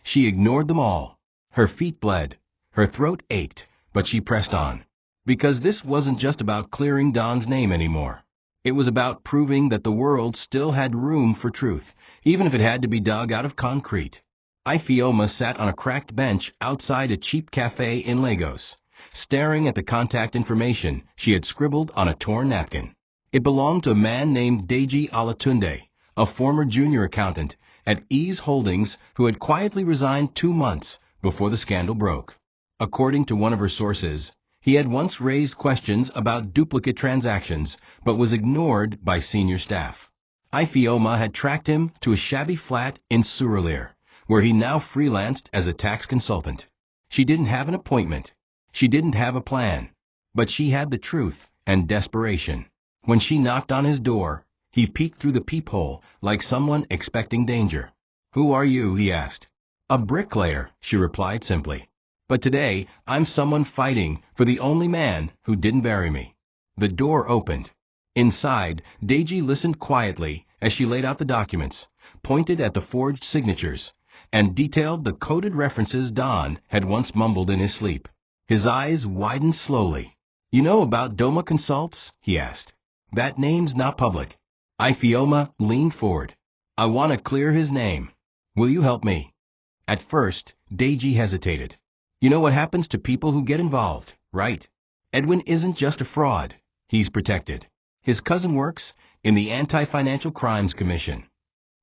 She ignored them all. Her feet bled. Her throat ached, but she pressed on. Because this wasn't just about clearing Don's name anymore. It was about proving that the world still had room for truth, even if it had to be dug out of concrete. Ioma sat on a cracked bench outside a cheap cafe in Lagos, staring at the contact information she had scribbled on a torn napkin. It belonged to a man named Deji Olatunde, a former junior accountant at Ease Holdings who had quietly resigned 2 months before the scandal broke. According to one of her sources, he had once raised questions about duplicate transactions, but was ignored by senior staff. Ioma had tracked him to a shabby flat in Surulere, where he now freelanced as a tax consultant. She didn't have an appointment. She didn't have a plan. But she had the truth and desperation. When she knocked on his door, he peeked through the peephole like someone expecting danger. "Who are you?" he asked. "A bricklayer," she replied simply. "But today, I'm someone fighting for the only man who didn't bury me." The door opened. Inside, Deji listened quietly as she laid out the documents, pointed at the forged signatures, and detailed the coded references Don had once mumbled in his sleep. His eyes widened slowly. "You know about Doma Consults?" he asked. "That name's not public." Ioma leaned forward. "I want to clear his name. Will you help me?" At first, Deji hesitated. "You know what happens to people who get involved, right? Edwin isn't just a fraud. He's protected. His cousin works in the Anti-Financial Crimes Commission."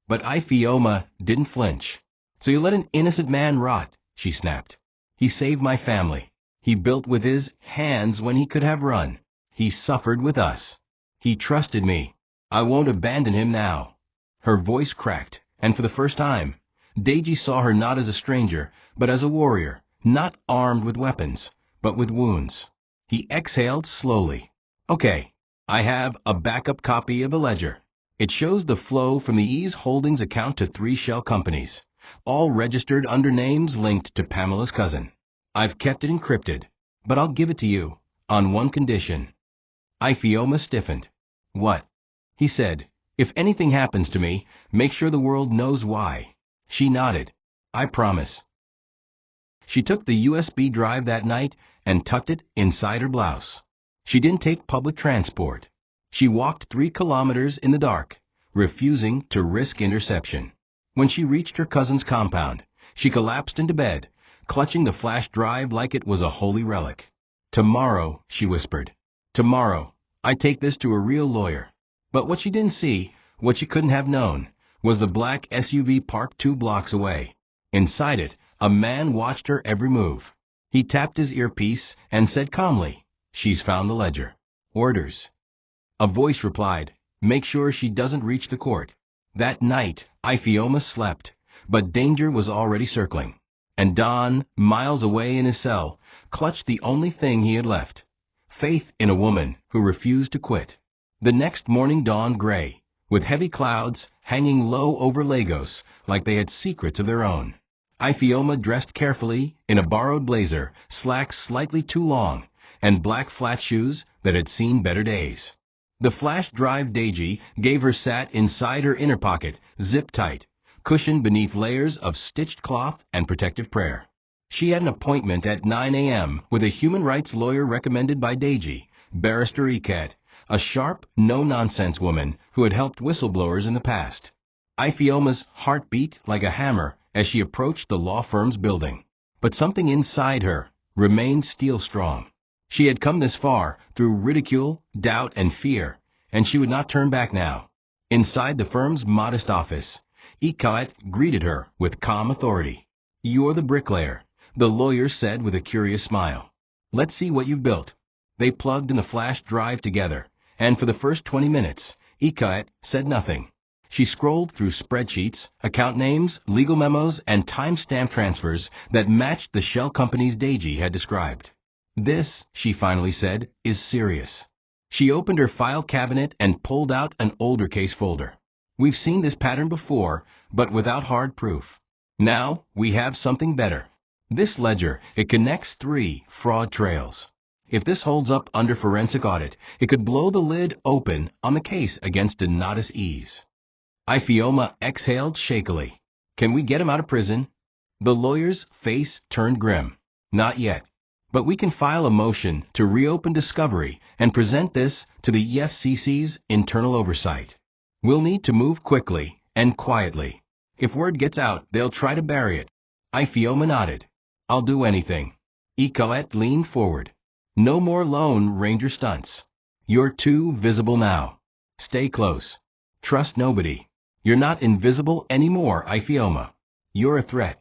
But Ioma didn't flinch. "So you let an innocent man rot," she snapped. "He saved my family. He built with his hands when he could have run. He suffered with us. He trusted me. I won't abandon him now." Her voice cracked, and for the first time, Deji saw her not as a stranger, but as a warrior, not armed with weapons, but with wounds. He exhaled slowly. "Okay, I have a backup copy of the ledger. It shows the flow from the Ease Holdings account to 3 shell companies, all registered under names linked to Pamela's cousin. I've kept it encrypted, but I'll give it to you, on one condition." Ioma stiffened. "What?" He said, "If anything happens to me, make sure the world knows why." She nodded. "I promise." She took the USB drive that night and tucked it inside her blouse. She didn't take public transport. She walked 3 kilometers in the dark, refusing to risk interception. When she reached her cousin's compound, she collapsed into bed, clutching the flash drive like it was a holy relic. "Tomorrow," she whispered. "Tomorrow, I take this to a real lawyer." But what she didn't see, what she couldn't have known, was the black SUV parked 2 blocks away. Inside it, a man watched her every move. He tapped his earpiece and said calmly, "She's found the ledger. Orders." A voice replied, "Make sure she doesn't reach the court." That night, Ioma slept, but danger was already circling. And Don, miles away in his cell, clutched the only thing he had left: faith in a woman who refused to quit. The next morning dawned gray, with heavy clouds hanging low over Lagos like they had secrets of their own. Ioma dressed carefully in a borrowed blazer, slacks slightly too long, and black flat shoes that had seen better days. The flash drive Deji gave her sat inside her inner pocket, zip tight, cushioned beneath layers of stitched cloth and protective prayer. She had an appointment at 9 a.m. with a human rights lawyer recommended by Deji, Barrister Ikat, a sharp, no-nonsense woman who had helped whistleblowers in the past. Ioma's heart beat like a hammer as she approached the law firm's building. But something inside her remained steel-strong. She had come this far through ridicule, doubt, and fear, and she would not turn back now. Inside the firm's modest office, Ikat greeted her with calm authority. "You're the bricklayer," the lawyer said with a curious smile. "Let's see what you've built." They plugged in the flash drive together, and for the first 20 minutes, Ikat said nothing. She scrolled through spreadsheets, account names, legal memos, and time-stamp transfers that matched the shell companies Deji had described. "This," she finally said, "is serious." She opened her file cabinet and pulled out an older case folder. "We've seen this pattern before, but without hard proof. Now we have something better. This ledger, it connects 3 fraud trails. If this holds up under forensic audit, it could blow the lid open on the case against Donatus Ease." Ioma exhaled shakily. "Can we get him out of prison?" The lawyer's face turned grim. "Not yet. But we can file a motion to reopen discovery and present this to the EFCC's internal oversight. We'll need to move quickly and quietly. If word gets out, they'll try to bury it." Ioma nodded. "I'll do anything." Ikat leaned forward. "No more Lone Ranger stunts. You're too visible now. Stay close. Trust nobody. You're not invisible anymore, Ioma. You're a threat."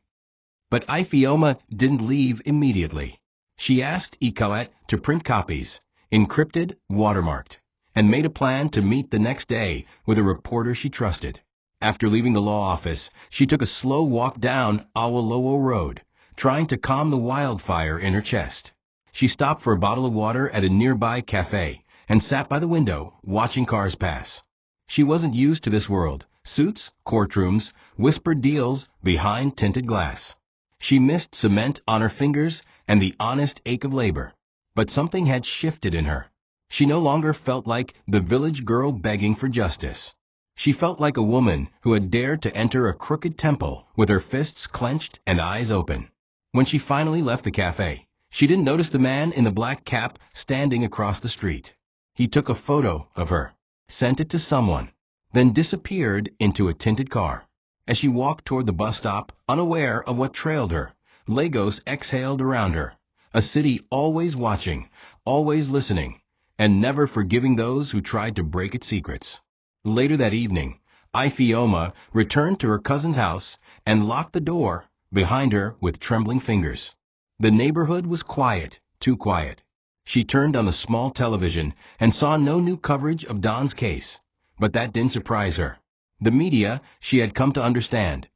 But Ioma didn't leave immediately. She asked Ikat to print copies, encrypted, watermarked, and made a plan to meet the next day with a reporter she trusted. After leaving the law office, she took a slow walk down Awolowo Road, trying to calm the wildfire in her chest. She stopped for a bottle of water at a nearby cafe and sat by the window, watching cars pass. She wasn't used to this world: suits, courtrooms, whispered deals behind tinted glass. She missed cement on her fingers and the honest ache of labor. But something had shifted in her. She no longer felt like the village girl begging for justice. She felt like a woman who had dared to enter a crooked temple with her fists clenched and eyes open. When she finally left the cafe, she didn't notice the man in the black cap standing across the street. He took a photo of her, sent it to someone, then disappeared into a tinted car. As she walked toward the bus stop, unaware of what trailed her, Lagos exhaled around her, a city always watching, always listening, and never forgiving those who tried to break its secrets. Later that evening, Ioma returned to her cousin's house and locked the door behind her with trembling fingers. The neighborhood was quiet, too quiet. She turned on the small television and saw no new coverage of Don's case, but that didn't surprise her. The media, she had come to understand,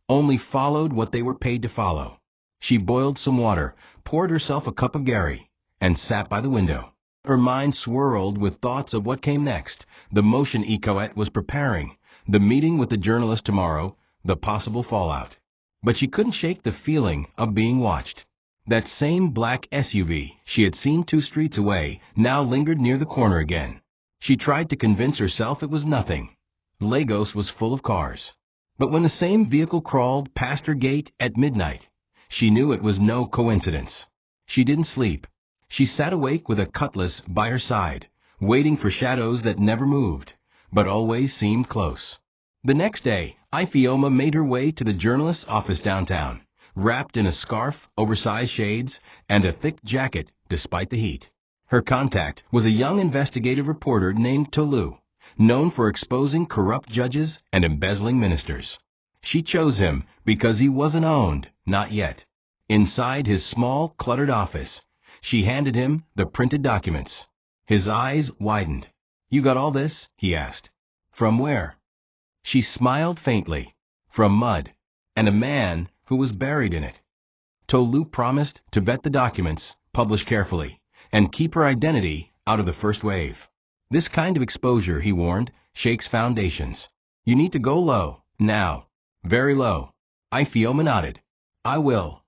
only followed what they were paid to follow. She boiled some water, poured herself a cup of gari, and sat by the window. Her mind swirled with thoughts of what came next, the motion Ecoet was preparing, the meeting with the journalist tomorrow, the possible fallout. But she couldn't shake the feeling of being watched. That same black SUV she had seen 2 streets away now lingered near the corner again. She tried to convince herself it was nothing. Lagos was full of cars. But when the same vehicle crawled past her gate at midnight, she knew it was no coincidence. She didn't sleep. She sat awake with a cutlass by her side, waiting for shadows that never moved, but always seemed close. The next day, Ioma made her way to the journalist's office downtown, wrapped in a scarf, oversized shades, and a thick jacket despite the heat. Her contact was a young investigative reporter named Tolu, known for exposing corrupt judges and embezzling ministers. She chose him because he wasn't owned, not yet. Inside his small, cluttered office, she handed him the printed documents. His eyes widened. "You got all this?" he asked. "From where?" She smiled faintly. "From mud, and a man who was buried in it." Tolu promised to vet the documents, publish carefully, and keep her identity out of the first wave. "This kind of exposure," he warned, "shakes foundations. You need to go low, now. Very low." Ioma nodded. "I will."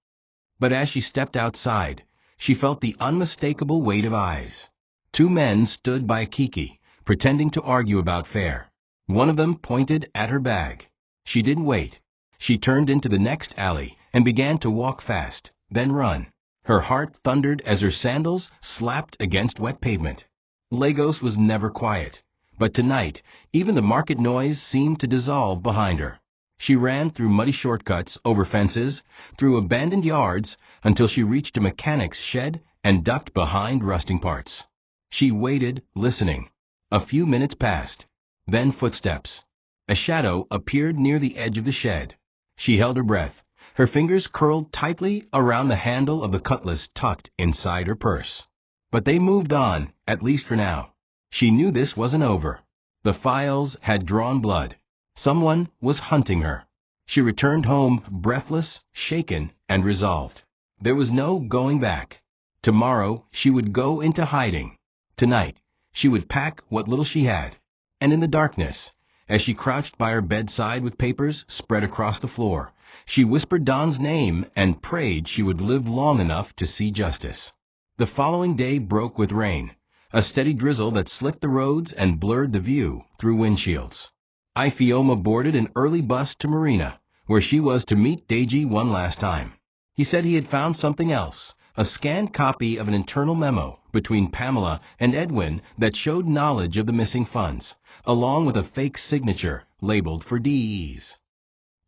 But as she stepped outside, she felt the unmistakable weight of eyes. 2 men stood by Kiki, pretending to argue about fare. One of them pointed at her bag. She didn't wait. She turned into the next alley and began to walk fast, then run. Her heart thundered as her sandals slapped against wet pavement. Lagos was never quiet, but tonight even the market noise seemed to dissolve behind her. She ran through muddy shortcuts, over fences, through abandoned yards, until she reached a mechanic's shed and ducked behind rusting parts. She waited, listening. A few minutes passed. Then footsteps. A shadow appeared near the edge of the shed. She held her breath, her fingers curled tightly around the handle of the cutlass tucked inside her purse. But they moved on, at least for now. She knew this wasn't over. The files had drawn blood. Someone was hunting her. She returned home breathless, shaken, and resolved. There was no going back. Tomorrow she would go into hiding. Tonight she would pack what little she had. And in the darkness, as she crouched by her bedside with papers spread across the floor, she whispered Don's name and prayed she would live long enough to see justice. The following day broke with rain, a steady drizzle that slicked the roads and blurred the view through windshields. Ioma boarded an early bus to Marina, where she was to meet Deji one last time. He said he had found something else, a scanned copy of an internal memo between Pamela and Edwin that showed knowledge of the missing funds, along with a fake signature labeled for DEs.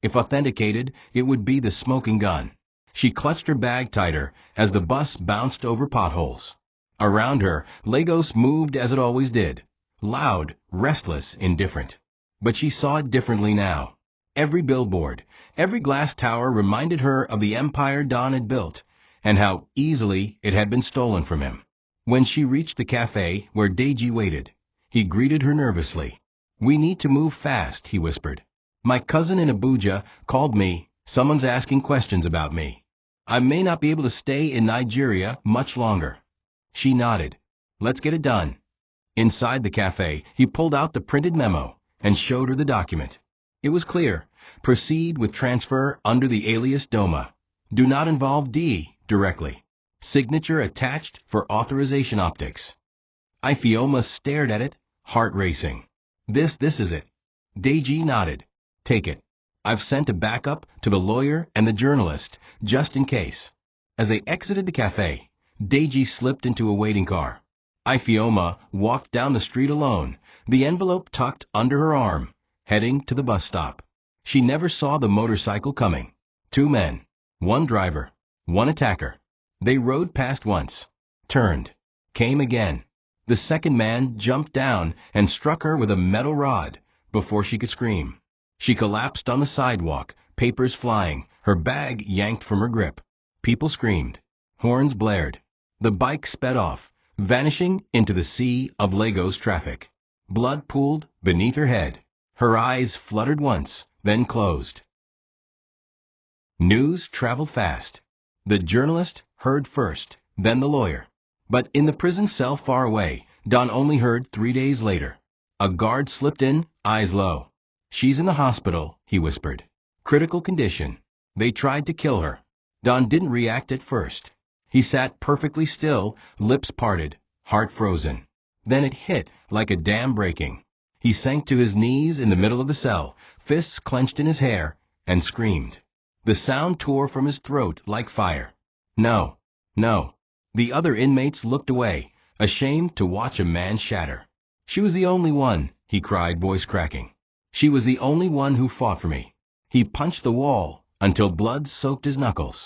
If authenticated, it would be the smoking gun. She clutched her bag tighter as the bus bounced over potholes. Around her, Lagos moved as it always did, loud, restless, indifferent. But she saw it differently now. Every billboard, every glass tower reminded her of the empire Don had built, and how easily it had been stolen from him. When she reached the cafe where Deji waited, he greeted her nervously. "We need to move fast," he whispered. "My cousin in Abuja called me. Someone's asking questions about me. I may not be able to stay in Nigeria much longer." She nodded. "Let's get it done." Inside the cafe, he pulled out the printed memo and showed her the document. It was clear. Proceed with transfer under the alias Doma. Do not involve D directly. Signature attached for authorization optics. Ioma stared at it, heart racing. This is it." Deji nodded. "Take it. I've sent a backup to the lawyer and the journalist, just in case." As they exited the cafe, Deji slipped into a waiting car. Ioma walked down the street alone, the envelope tucked under her arm, heading to the bus stop. She never saw the motorcycle coming. 2 men, 1 driver, 1 attacker. They rode past once, turned, came again. The second man jumped down and struck her with a metal rod before she could scream. She collapsed on the sidewalk, papers flying, her bag yanked from her grip. People screamed. Horns blared. The bike sped off, vanishing into the sea of Lagos traffic. Blood pooled beneath her head. Her eyes fluttered once, then closed. News traveled fast. The journalist heard first, then the lawyer. But in the prison cell far away, Don only heard 3 days later. A guard slipped in, eyes low. "She's in the hospital," he whispered. "Critical condition. They tried to kill her." Don didn't react at first. He sat perfectly still, lips parted, heart frozen. Then it hit like a dam breaking. He sank to his knees in the middle of the cell, fists clenched in his hair, and screamed. The sound tore from his throat like fire. "No, no." The other inmates looked away, ashamed to watch a man shatter. "She was the only one," he cried, voice cracking. "She was the only one who fought for me." He punched the wall until blood soaked his knuckles.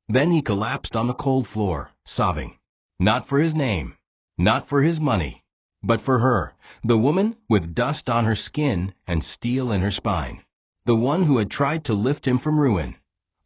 Then he collapsed on the cold floor, sobbing. Not for his name, not for his money, but for her, the woman with dust on her skin and steel in her spine. The one who had tried to lift him from ruin,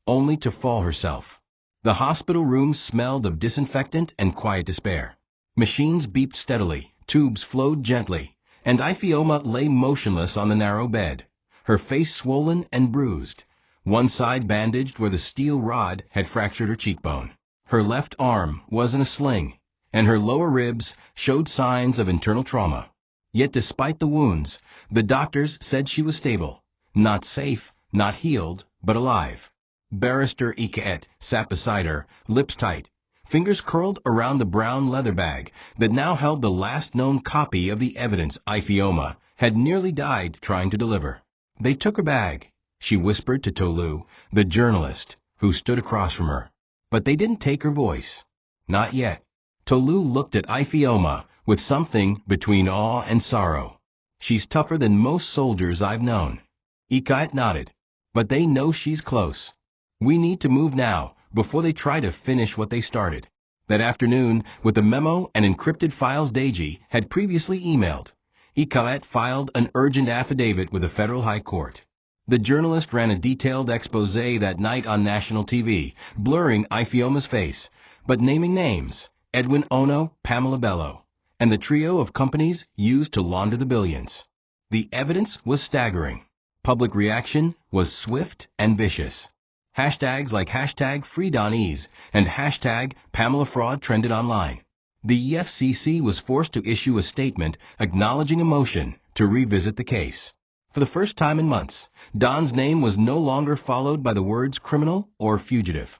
only to fall herself. The hospital room smelled of disinfectant and quiet despair. Machines beeped steadily, tubes flowed gently, and Ioma lay motionless on the narrow bed, her face swollen and bruised, one side bandaged where the steel rod had fractured her cheekbone. Her left arm was in a sling, and her lower ribs showed signs of internal trauma. Yet despite the wounds, the doctors said she was stable, not safe, not healed, but alive. Barrister Iket sat beside her, lips tight, fingers curled around the brown leather bag that now held the last known copy of the evidence Ioma had nearly died trying to deliver. "They took her bag," she whispered to Tolu, the journalist, who stood across from her. "But they didn't take her voice. Not yet." Tolu looked at Ioma with something between awe and sorrow. "She's tougher than most soldiers I've known." Iket nodded. "But they know she's close. We need to move now, before they try to finish what they started." That afternoon, with the memo and encrypted files Deji had previously emailed, Iket filed an urgent affidavit with the federal high court. The journalist ran a detailed expose that night on national TV, blurring Ioma's face, but naming names: Edwin Ono, Pamela Bello, and the trio of companies used to launder the billions. The evidence was staggering. Public reaction was swift and vicious. Hashtags like #FreeDonEase and #PamelaFraud trended online. The EFCC was forced to issue a statement acknowledging a motion to revisit the case. For the first time in months, Don's name was no longer followed by the words criminal or fugitive.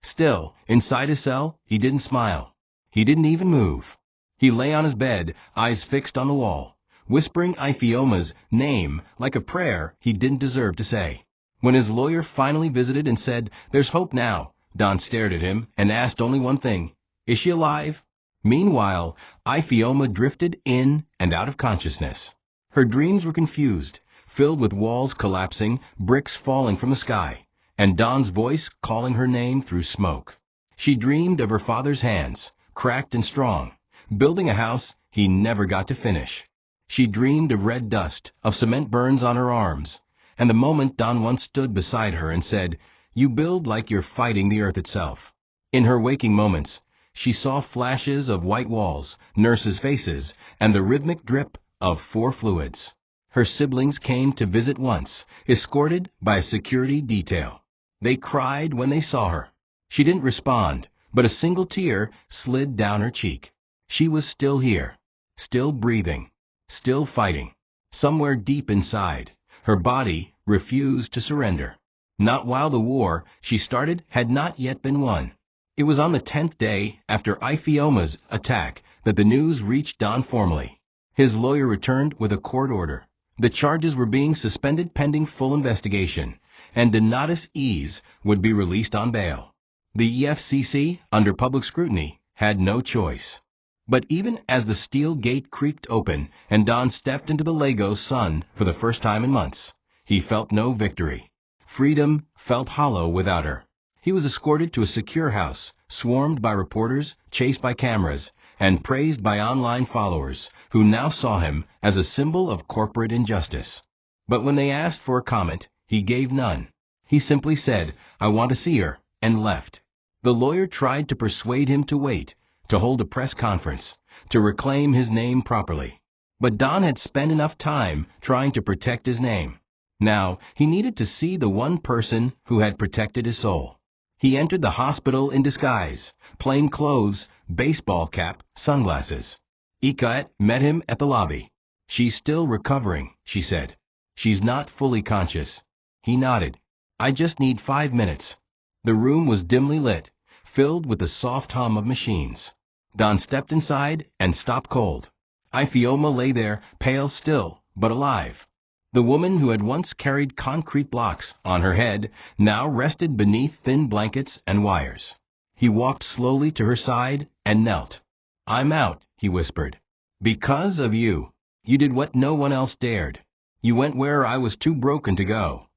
Still, inside his cell, he didn't smile. He didn't even move. He lay on his bed, eyes fixed on the wall, whispering Ioma's name like a prayer he didn't deserve to say. When his lawyer finally visited and said, "There's hope now," Don stared at him and asked only one thing: "Is she alive?" Meanwhile, Ioma drifted in and out of consciousness. Her dreams were confused, filled with walls collapsing, bricks falling from the sky, and Don's voice calling her name through smoke. She dreamed of her father's hands, cracked and strong, building a house he never got to finish. She dreamed of red dust, of cement burns on her arms, and the moment Don once stood beside her and said, "You build like you're fighting the earth itself." In her waking moments, she saw flashes of white walls, nurses' faces, and the rhythmic drip of 4 fluids. Her siblings came to visit once, escorted by a security detail. They cried when they saw her. She didn't respond, but a single tear slid down her cheek. She was still here, still breathing, still fighting. Somewhere deep inside, her body refused to surrender. Not while the war she started had not yet been won. It was on the 10th day after Ioma's attack that the news reached Don formally. His lawyer returned with a court order. The charges were being suspended pending full investigation, and Donatus Ease would be released on bail. The EFCC, under public scrutiny, had no choice. But even as the steel gate creaked open and Don stepped into the Lagos sun for the first time in months, he felt no victory. Freedom felt hollow without her. He was escorted to a secure house, swarmed by reporters, chased by cameras, and praised by online followers who now saw him as a symbol of corporate injustice. But when they asked for a comment, he gave none. He simply said, "I want to see her," and left. The lawyer tried to persuade him to wait, to hold a press conference, to reclaim his name properly. But Don had spent enough time trying to protect his name. Now, he needed to see the one person who had protected his soul. He entered the hospital in disguise, plain clothes, baseball cap, sunglasses. Ikat met him at the lobby. "She's still recovering," she said. "She's not fully conscious." He nodded. "I just need 5 minutes." The room was dimly lit, filled with the soft hum of machines. Don stepped inside and stopped cold. Ioma lay there, pale still, but alive. The woman who had once carried concrete blocks on her head now rested beneath thin blankets and wires. He walked slowly to her side and knelt. "I'm out," he whispered. "Because of you. You did what no one else dared. You went where I was too broken to go."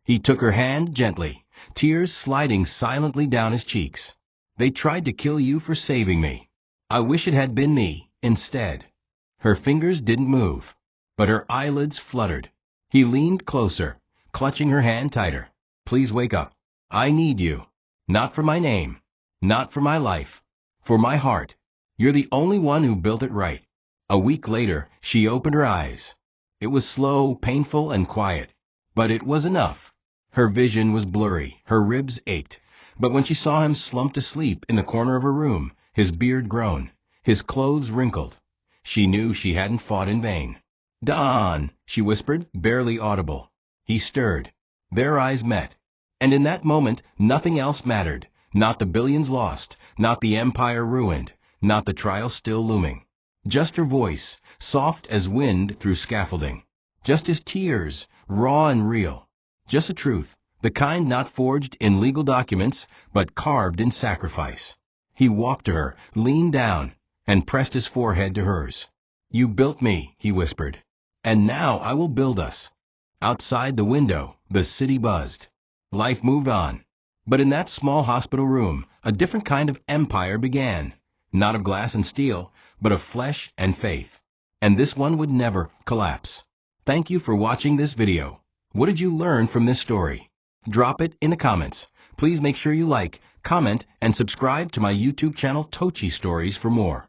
He took her hand gently, tears sliding silently down his cheeks. "They tried to kill you for saving me. I wish it had been me, instead." Her fingers didn't move, but her eyelids fluttered. He leaned closer, clutching her hand tighter. "Please wake up. I need you. Not for my name. Not for my life. For my heart. You're the only one who built it right." A week later, she opened her eyes. It was slow, painful, and quiet. But it was enough. Her vision was blurry, her ribs ached. But when she saw him slumped asleep in the corner of her room, his beard grown, his clothes wrinkled, she knew she hadn't fought in vain. "Don," she whispered, barely audible. He stirred. Their eyes met. And in that moment, nothing else mattered. Not the billions lost, not the empire ruined, not the trial still looming. Just her voice, soft as wind through scaffolding. Just his tears, raw and real. Just a truth, the kind not forged in legal documents, but carved in sacrifice. He walked to her, leaned down, and pressed his forehead to hers. "You built me," he whispered. "And now I will build us." Outside the window, the city buzzed. Life moved on. But in that small hospital room, a different kind of empire began. Not of glass and steel, but of flesh and faith. And this one would never collapse. Thank you for watching this video. What did you learn from this story? Drop it in the comments. Please make sure you like, comment, and subscribe to my YouTube channel TOCHI Stories for more.